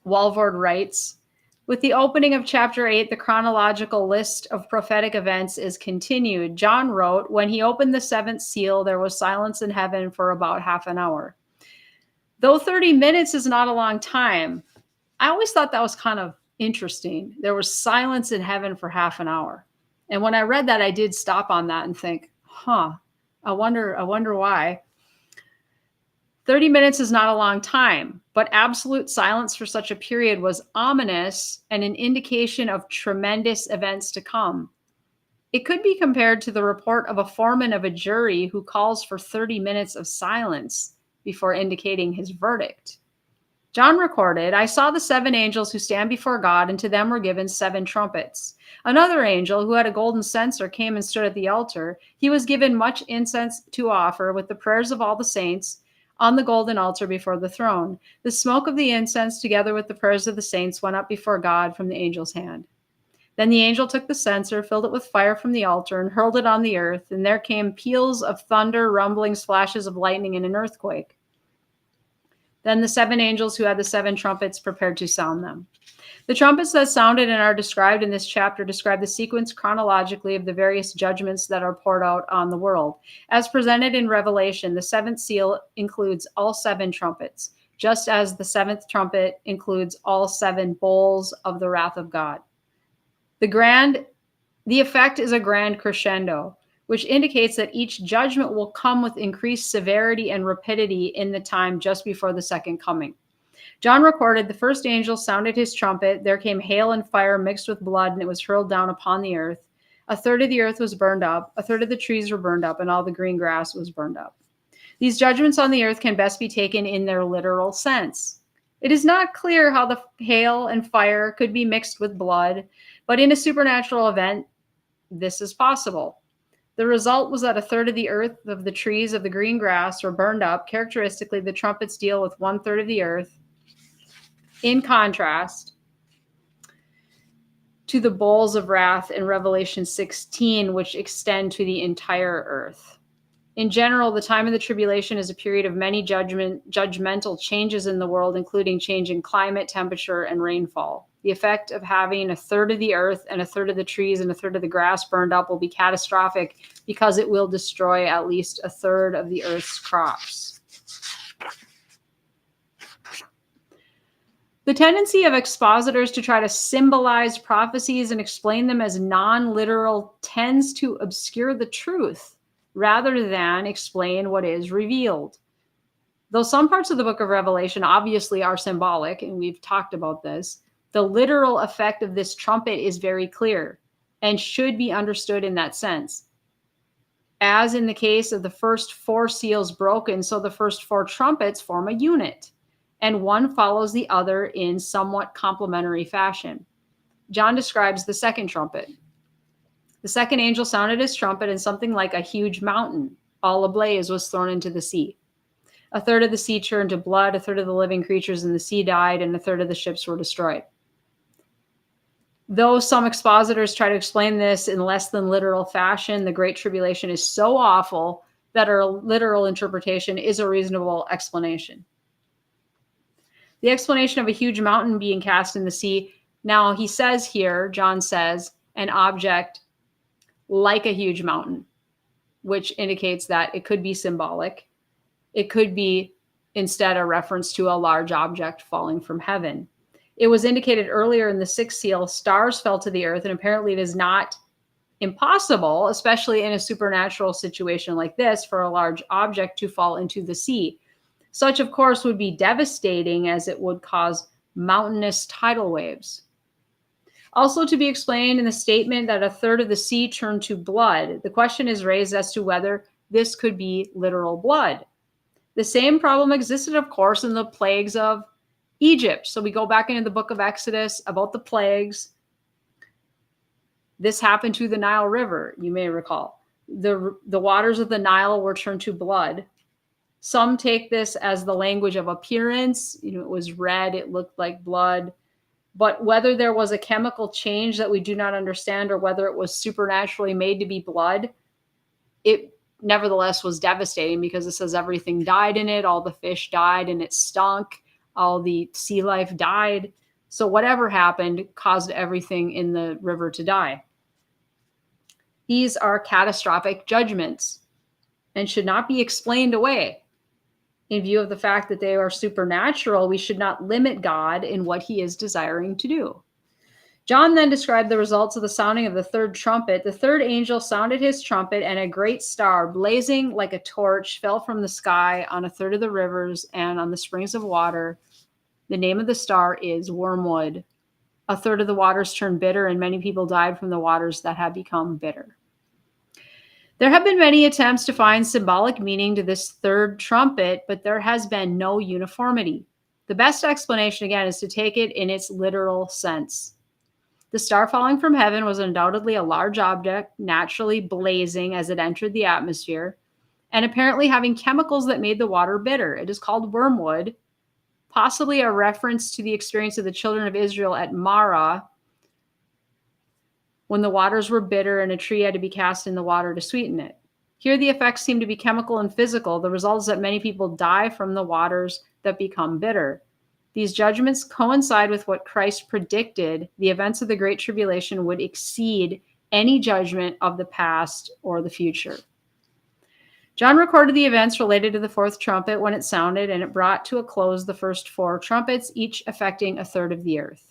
Walvoord writes, with the opening of chapter 8, the chronological list of prophetic events is continued. John wrote, when he opened the seventh seal, there was silence in heaven for about half an hour. Though 30 minutes is not a long time, I always thought that was kind of interesting. There was silence in heaven for half an hour. And when I read that, I did stop on that and think, I wonder why. 30 minutes is not a long time, but absolute silence for such a period was ominous and an indication of tremendous events to come. It could be compared to the report of a foreman of a jury who calls for 30 minutes of silence before indicating his verdict. John recorded, I saw the 7 angels who stand before God, and to them were given 7 trumpets. Another angel who had a golden censer came and stood at the altar. He was given much incense to offer with the prayers of all the saints on the golden altar before the throne. The smoke of the incense, together with the prayers of the saints, went up before God from the angel's hand. Then the angel took the censer, filled it with fire from the altar, and hurled it on the earth, and there came peals of thunder, rumblings, flashes of lightning, and an earthquake. Then the 7 angels who had the 7 trumpets prepared to sound them. The trumpets that sounded and are described in this chapter describe the sequence chronologically of the various judgments that are poured out on the world. As presented in Revelation, the 7th seal includes all 7 trumpets, just as the 7th trumpet includes all 7 bowls of the wrath of God. The effect is a grand crescendo, which indicates that each judgment will come with increased severity and rapidity in the time just before the second coming. John recorded, the first angel sounded his trumpet. There came hail and fire mixed with blood, and it was hurled down upon the earth. A third of the earth was burned up, a third of the trees were burned up, and all the green grass was burned up. These judgments on the earth can best be taken in their literal sense. It is not clear how the hail and fire could be mixed with blood, but in a supernatural event, this is possible. The result was that a third of the earth, of the trees, of the green grass were burned up. Characteristically, the trumpets deal with 1/3 of the earth, in contrast to the bowls of wrath in Revelation 16, which extend to the entire earth. In general, the time of the tribulation is a period of many judgmental changes in the world, including change in climate, temperature, and rainfall. The effect of having a third of the earth and a third of the trees and a third of the grass burned up will be catastrophic, because it will destroy at least a third of the earth's crops. The tendency of expositors to try to symbolize prophecies and explain them as non-literal tends to obscure the truth rather than explain what is revealed. Though some parts of the book of Revelation obviously are symbolic, and we've talked about this, the literal effect of this trumpet is very clear and should be understood in that sense. As in the case of the first 4 seals broken, so the first 4 trumpets form a unit, and one follows the other in somewhat complementary fashion. John describes the second trumpet. The second angel sounded his trumpet, and something like a huge mountain, all ablaze, was thrown into the sea. A third of the sea turned to blood, a third of the living creatures in the sea died, and a third of the ships were destroyed. Though some expositors try to explain this in less than literal fashion, the Great Tribulation is so awful that a literal interpretation is a reasonable explanation. The explanation of a huge mountain being cast in the sea. Now, he says here, John says, an object like a huge mountain, which indicates that it could be symbolic. It could be instead a reference to a large object falling from heaven. It was indicated earlier in the 6th seal, stars fell to the earth, and apparently it is not impossible, especially in a supernatural situation like this, for a large object to fall into the sea. Such, of course, would be devastating, as it would cause mountainous tidal waves. Also to be explained in the statement that a third of the sea turned to blood, the question is raised as to whether this could be literal blood. The same problem existed, of course, in the plagues of Egypt. So we go back into the book of Exodus about the plagues. This happened to the Nile River, you may recall. The waters of the Nile were turned to blood. Some take this as the language of appearance. It was red, it looked like blood. But whether there was a chemical change that we do not understand or whether it was supernaturally made to be blood, it nevertheless was devastating because it says everything died in it. All the fish died and it stunk. All the sea life died. So whatever happened caused everything in the river to die. These are catastrophic judgments and should not be explained away. In view of the fact that they are supernatural, we should not limit God in what he is desiring to do. John then described the results of the sounding of the third trumpet. The third angel sounded his trumpet, and a great star, blazing like a torch, fell from the sky on a third of the rivers and on the springs of water. The name of the star is Wormwood. A third of the waters turned bitter, and many people died from the waters that had become bitter. There have been many attempts to find symbolic meaning to this third trumpet, but there has been no uniformity. The best explanation, again, is to take it in its literal sense. The star falling from heaven was undoubtedly a large object, naturally blazing as it entered the atmosphere, and apparently having chemicals that made the water bitter. It is called wormwood, possibly a reference to the experience of the children of Israel at Marah, when the waters were bitter and a tree had to be cast in the water to sweeten it. Here the effects seem to be chemical and physical. The result is that many people die from the waters that become bitter. These judgments coincide with what Christ predicted. The events of the Great Tribulation would exceed any judgment of the past or the future. John recorded the events related to the fourth trumpet when it sounded, and it brought to a close the first 4 trumpets, each affecting a third of the earth.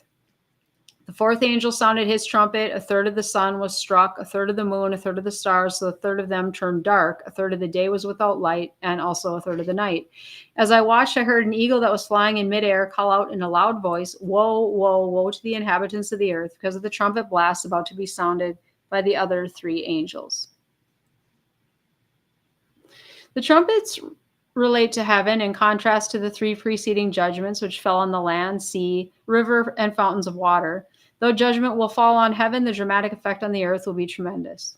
The fourth angel sounded his trumpet. A third of the sun was struck, a third of the moon, a third of the stars, so a third of them turned dark. A third of the day was without light, and also a third of the night. As I watched, I heard an eagle that was flying in midair call out in a loud voice, "Woe, woe, woe to the inhabitants of the earth, because of the trumpet blast about to be sounded by the other 3 angels." The trumpets relate to heaven in contrast to the 3 preceding judgments, which fell on the land, sea, river, and fountains of water. Though judgment will fall on heaven, the dramatic effect on the earth will be tremendous.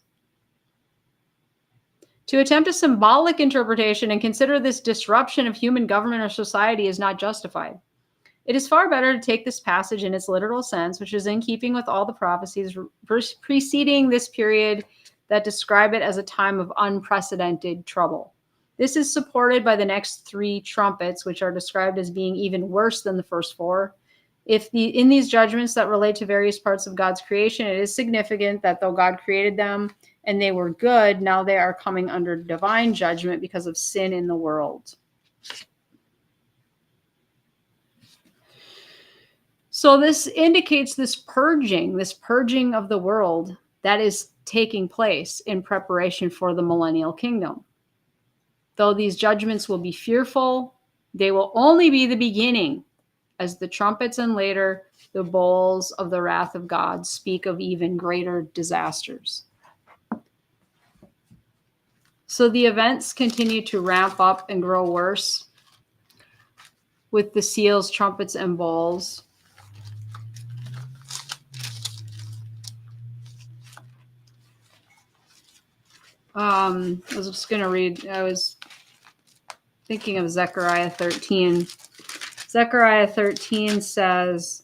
To attempt a symbolic interpretation and consider this disruption of human government or society is not justified. It is far better to take this passage in its literal sense, which is in keeping with all the prophecies preceding this period that describe it as a time of unprecedented trouble. This is supported by the next 3 trumpets, which are described as being even worse than the first 4. In these judgments that relate to various parts of God's creation, it is significant that though God created them and they were good, now they are coming under divine judgment because of sin in the world. So this indicates this purging of the world that is taking place in preparation for the millennial kingdom. Though these judgments will be fearful, they will only be the beginning, as the trumpets and later the bowls of the wrath of God speak of even greater disasters. So the events continue to ramp up and grow worse with the seals, trumpets, and bowls. I was just going to read, I was thinking of Zechariah 13. Zechariah 13 says,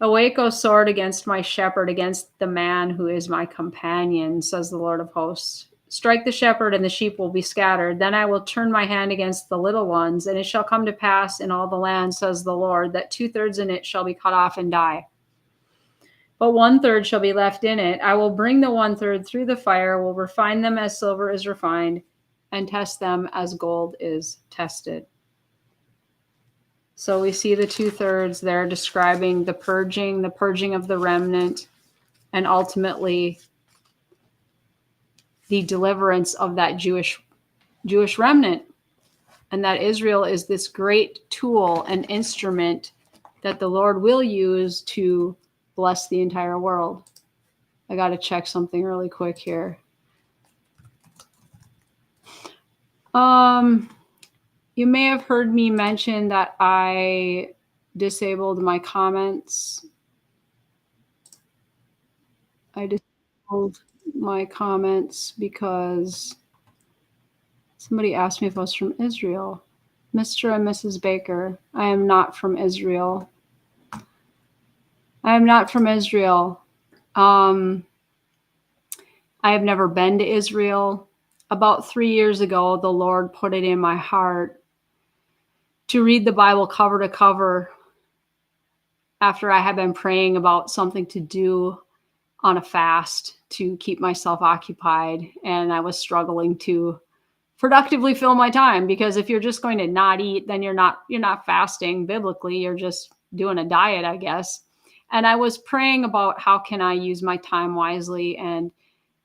"Awake, O sword, against my shepherd, against the man who is my companion, says the Lord of hosts. Strike the shepherd, and the sheep will be scattered. Then I will turn my hand against the little ones, and it shall come to pass in all the land, says the Lord, that 2/3 in it shall be cut off and die. But 1/3 shall be left in it. I will bring the 1/3 through the fire, will refine them as silver is refined, and test them as gold is tested." So we see the 2/3 there describing the purging of the remnant, and ultimately the deliverance of that Jewish remnant, and that Israel is this great tool and instrument that the Lord will use to bless the entire world. I got to check something really quick here. You may have heard me mention that I disabled my comments. I disabled my comments because somebody asked me if I was from Israel. Mr. and Mrs. Baker, I am not from Israel. I am not from Israel. I have never been to Israel. About 3 years ago, the Lord put it in my heart to read the Bible cover to cover after I had been praying about something to do on a fast to keep myself occupied. And I was struggling to productively fill my time, because if you're just going to not eat, then you're not fasting biblically. You're just doing a diet, I guess. And I was praying about how can I use my time wisely. And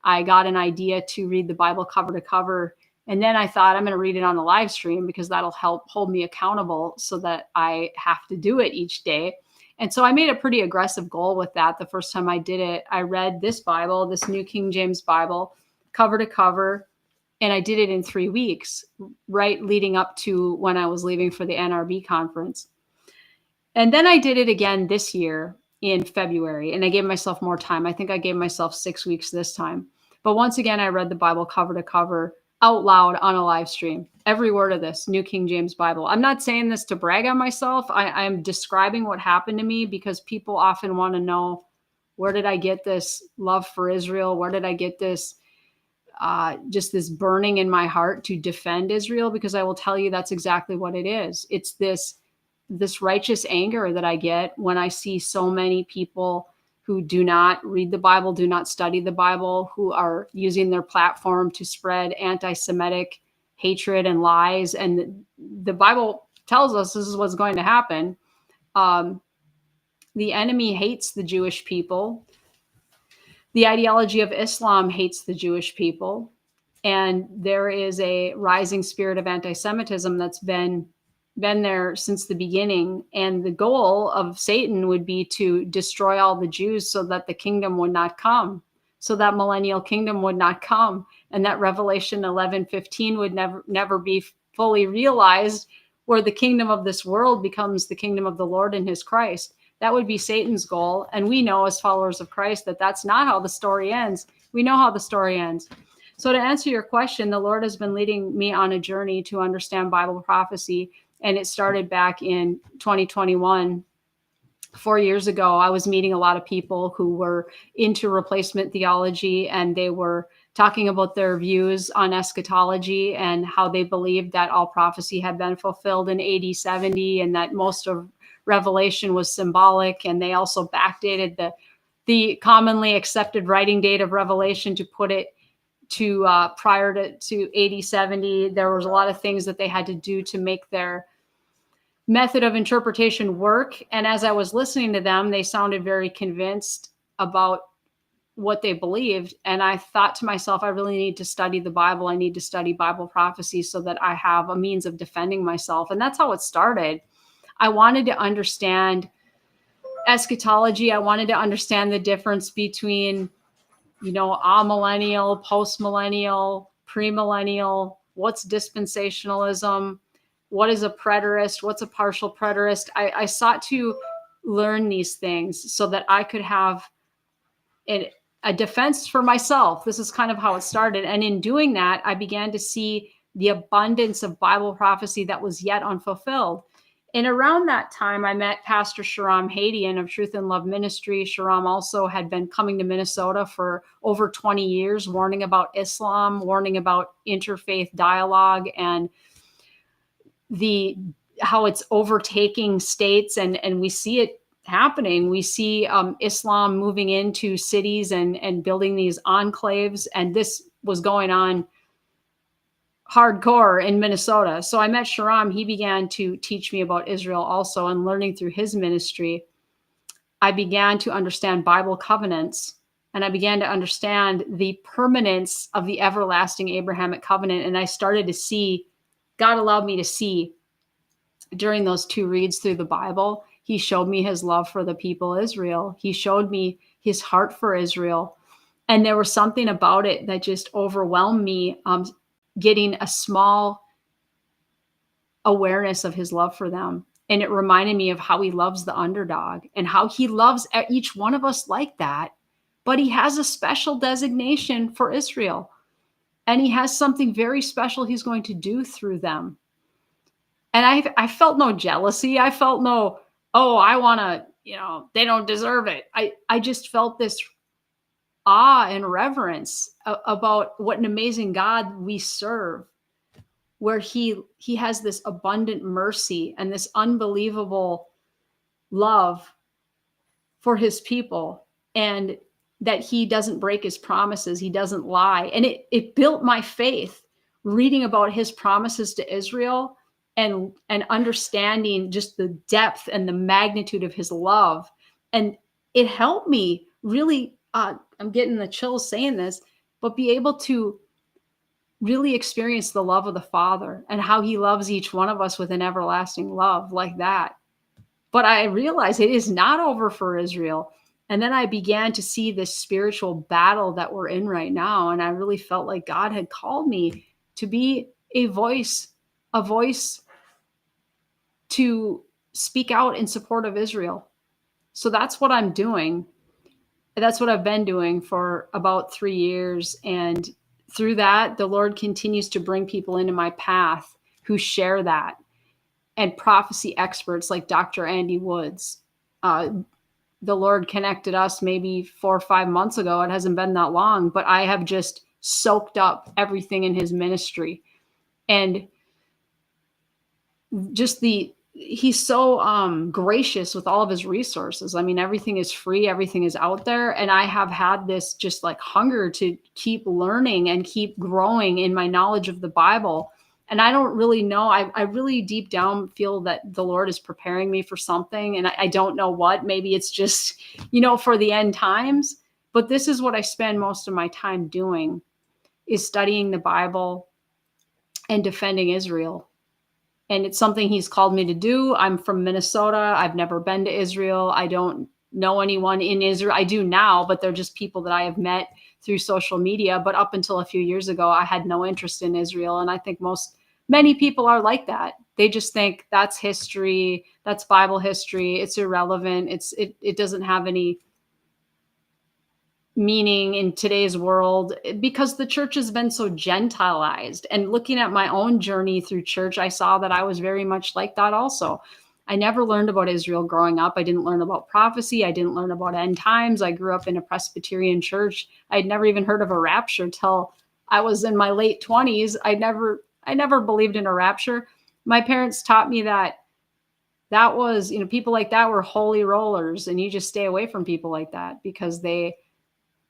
I got an idea to read the Bible cover to cover. And then I thought, I'm going to read it on the live stream because that'll help hold me accountable so that I have to do it each day. And so I made a pretty aggressive goal with that. The first time I did it, I read this Bible, this New King James Bible, cover to cover. And I did it in 3 weeks, right leading up to when I was leaving for the NRB conference. And then I did it again this year in February, and I gave myself more time. I think I gave myself 6 weeks this time. But once again, I read the Bible cover to cover out loud on a live stream. Every word of this New King James Bible. I'm not saying this to brag on myself. I'm describing what happened to me because people often want to know, where did I get this love for Israel? Where did I get this, just this burning in my heart to defend Israel? Because I will tell you that's exactly what it is. It's this righteous anger that I get when I see so many people who do not read the Bible, do not study the Bible, who are using their platform to spread anti-Semitic hatred and lies. And the Bible tells us this is what's going to happen. The enemy hates the Jewish people. The ideology of Islam hates the Jewish people. And there is a rising spirit of anti-Semitism that's been there since the beginning. And the goal of Satan would be to destroy all the Jews so that the kingdom would not come, so that millennial kingdom would not come, and that Revelation 11:15 would never be fully realized, where the kingdom of this world becomes the kingdom of the Lord and his Christ. That would be Satan's goal. And we know as followers of Christ that that's not how the story ends. We know how the story ends. So to answer your question, the Lord has been leading me on a journey to understand Bible prophecy. And it started back in 2021. 4 years ago, I was meeting a lot of people who were into replacement theology, and they were talking about their views on eschatology and how they believed that all prophecy had been fulfilled in AD 70 and that most of Revelation was symbolic. And they also backdated the commonly accepted writing date of Revelation to put it to prior to AD 70. There was a lot of things that they had to do to make their method of interpretation work. And as I was listening to them, they sounded very convinced about what they believed. And I thought to myself, I really need to study the Bible. I need to study Bible prophecy so that I have a means of defending myself. And that's how it started. I wanted to understand eschatology. I wanted to understand the difference between, amillennial, post-millennial, premillennial, what's dispensationalism, what is a preterist, what's a partial preterist. I sought to learn these things so that I could have a defense for myself. This is kind of how it started. And in doing that, I began to see the abundance of Bible prophecy that was yet unfulfilled. And around that time, I met Pastor Shahram Hadian of Truth and Love Ministry. Shahram also had been coming to Minnesota for over 20 years, warning about Islam, warning about interfaith dialogue and how it's overtaking states. And we see it happening. We see Islam moving into cities and building these enclaves. And this was going on hardcore in Minnesota. So I met Shahram. He began to teach me about Israel also, and learning through his ministry, I began to understand Bible covenants, and I began to understand the permanence of the everlasting Abrahamic covenant. And I started to see, God allowed me to see during those 2 reads through the Bible, he showed me his love for the people of Israel. He showed me his heart for Israel. And there was something about it that just overwhelmed me, getting a small awareness of his love for them. And it reminded me of how he loves the underdog and how he loves each one of us like that. But he has a special designation for Israel. And he has something very special he's going to do through them. And I felt no jealousy. I felt no, I want to, they don't deserve it. I just felt this awe and reverence about what an amazing God we serve, where he has this abundant mercy and this unbelievable love for his people, and that he doesn't break his promises. He doesn't lie. And it built my faith reading about his promises to Israel and understanding just the depth and the magnitude of his love. And it helped me really, I'm getting the chills saying this, but be able to really experience the love of the Father and how he loves each one of us with an everlasting love like that. But I realized it is not over for Israel. And then I began to see this spiritual battle that we're in right now. And I really felt like God had called me to be a voice to speak out in support of Israel. So that's what I'm doing. That's what I've been doing for about 3 years. And through that, the Lord continues to bring people into my path who share that. And prophecy experts like Dr. Andy Woods. The Lord connected us maybe 4 or 5 months ago. It hasn't been that long, but I have just soaked up everything in his ministry. And just he's so gracious with all of his resources. I mean, everything is free, everything is out there. And I have had this just like hunger to keep learning and keep growing in my knowledge of the Bible. And I don't really know. I really deep down feel that the Lord is preparing me for something. And I don't know what. Maybe it's just, for the end times. But this is what I spend most of my time doing, is studying the Bible and defending Israel. And it's something he's called me to do. I'm from Minnesota. I've never been to Israel. I don't know anyone in Israel. I do now, but they're just people that I have met through social media. But up until a few years ago, I had no interest in Israel. And I think many people are like that. They just think that's history, that's Bible history. It's irrelevant. It doesn't have any meaning in today's world, because the church has been so gentilized. And looking at my own journey through church, I saw that I was very much like that also. I never learned about Israel growing up. I didn't learn about prophecy. I didn't learn about end times. I grew up in a Presbyterian church. I'd never even heard of a rapture till I was in my late 20s. I never believed in a rapture. My parents taught me that was, people like that were holy rollers, and you just stay away from people like that because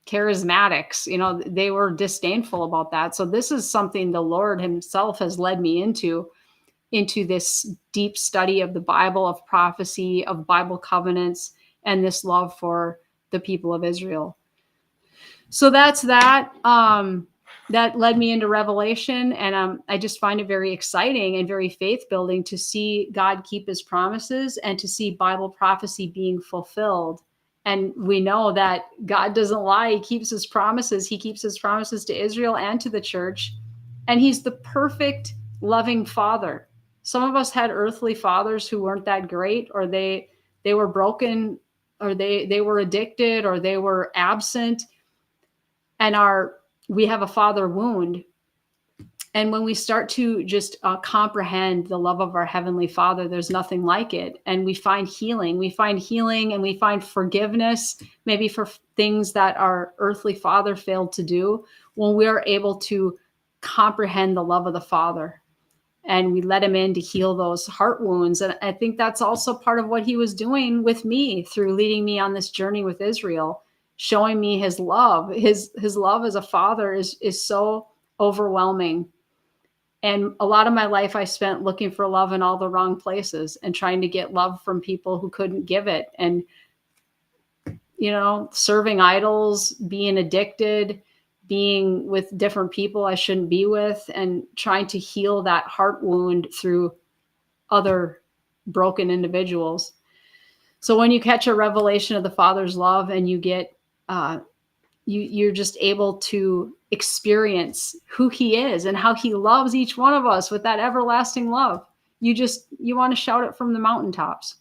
charismatics, they were disdainful about that. So this is something the Lord himself has led me into. into this deep study of the Bible, of prophecy, of Bible covenants, and this love for the people of Israel. So that's that. That led me into Revelation, and I just find it very exciting and very faith building to see God keep his promises and to see Bible prophecy being fulfilled. And we know that God doesn't lie. He keeps his promises. He keeps his promises to Israel and to the church. And he's the perfect, loving father. Some of us had earthly fathers who weren't that great, or they were broken, or they were addicted, or they were absent. And we have a father wound. And when we start to just comprehend the love of our Heavenly Father, there's nothing like it. And we find healing. We find healing and we find forgiveness, maybe for things that our earthly father failed to do, when we are able to comprehend the love of the Father. And we let him in to heal those heart wounds. And I think that's also part of what he was doing with me through leading me on this journey with Israel, showing me his love. His love as a father is so overwhelming. And a lot of my life I spent looking for love in all the wrong places and trying to get love from people who couldn't give it. And, serving idols, being addicted, being with different people I shouldn't be with, and trying to heal that heart wound through other broken individuals. So when you catch a revelation of the Father's love and you get, you're just able to experience who he is and how he loves each one of us with that everlasting love. You want to shout it from the mountaintops.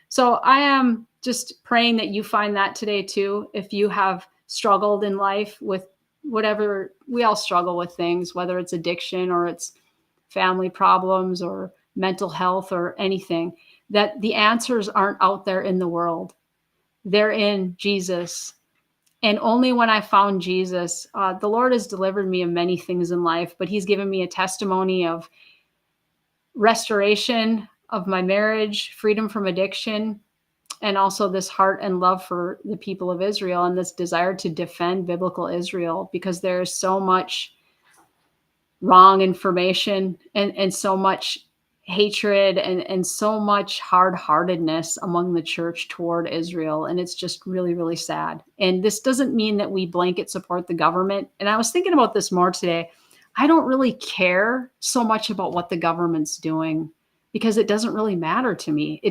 So I am just praying that you find that today too. If you have struggled in life with whatever, we all struggle with things, whether it's addiction or it's family problems or mental health or anything, that the answers aren't out there in the world. They're in Jesus. And only when I found Jesus, the Lord has delivered me of many things in life, but he's given me a testimony of restoration of my marriage, freedom from addiction, and also this heart and love for the people of Israel and this desire to defend biblical Israel, because there is so much wrong information and so much hatred and so much hard-heartedness among the church toward Israel. And it's just really, really sad. And this doesn't mean that we blanket support the government. And I was thinking about this more today. I don't really care so much about what the government's doing because it doesn't really matter to me.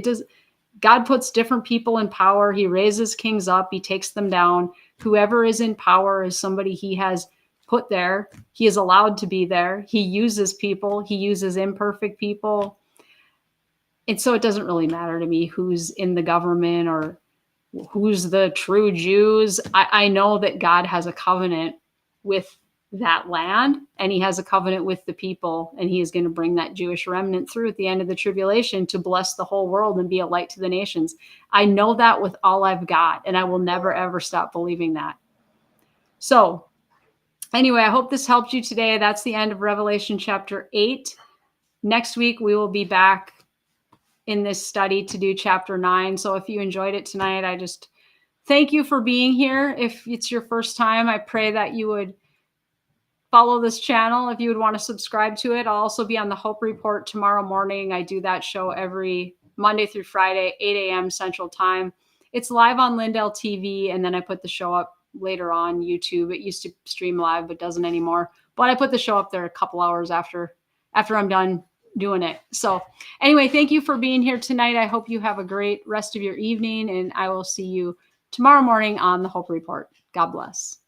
God puts different people in power. He raises kings up. He takes them down. Whoever is in power is somebody he has put there. He is allowed to be there. He uses people. He uses imperfect people. And so it doesn't really matter to me who's in the government or who's the true Jews. I know that God has a covenant with that land, and he has a covenant with the people, and he is going to bring that Jewish remnant through at the end of the tribulation to bless the whole world and be a light to the nations. I know that with all I've got, and I will never, ever stop believing that. So anyway, I hope this helped you today. That's the end of Revelation chapter 8. Next week, we will be back in this study to do chapter 9. So if you enjoyed it tonight, I just thank you for being here. If it's your first time, I pray that you would follow this channel. If you would want to subscribe to it, I'll also be on the Hope Report tomorrow morning. I do that show every Monday through Friday, 8 a.m. Central Time. It's live on Lindell TV, and then I put the show up later on YouTube. It used to stream live, but doesn't anymore. But I put the show up there a couple hours after I'm done doing it. So anyway, thank you for being here tonight. I hope you have a great rest of your evening, and I will see you tomorrow morning on the Hope Report. God bless.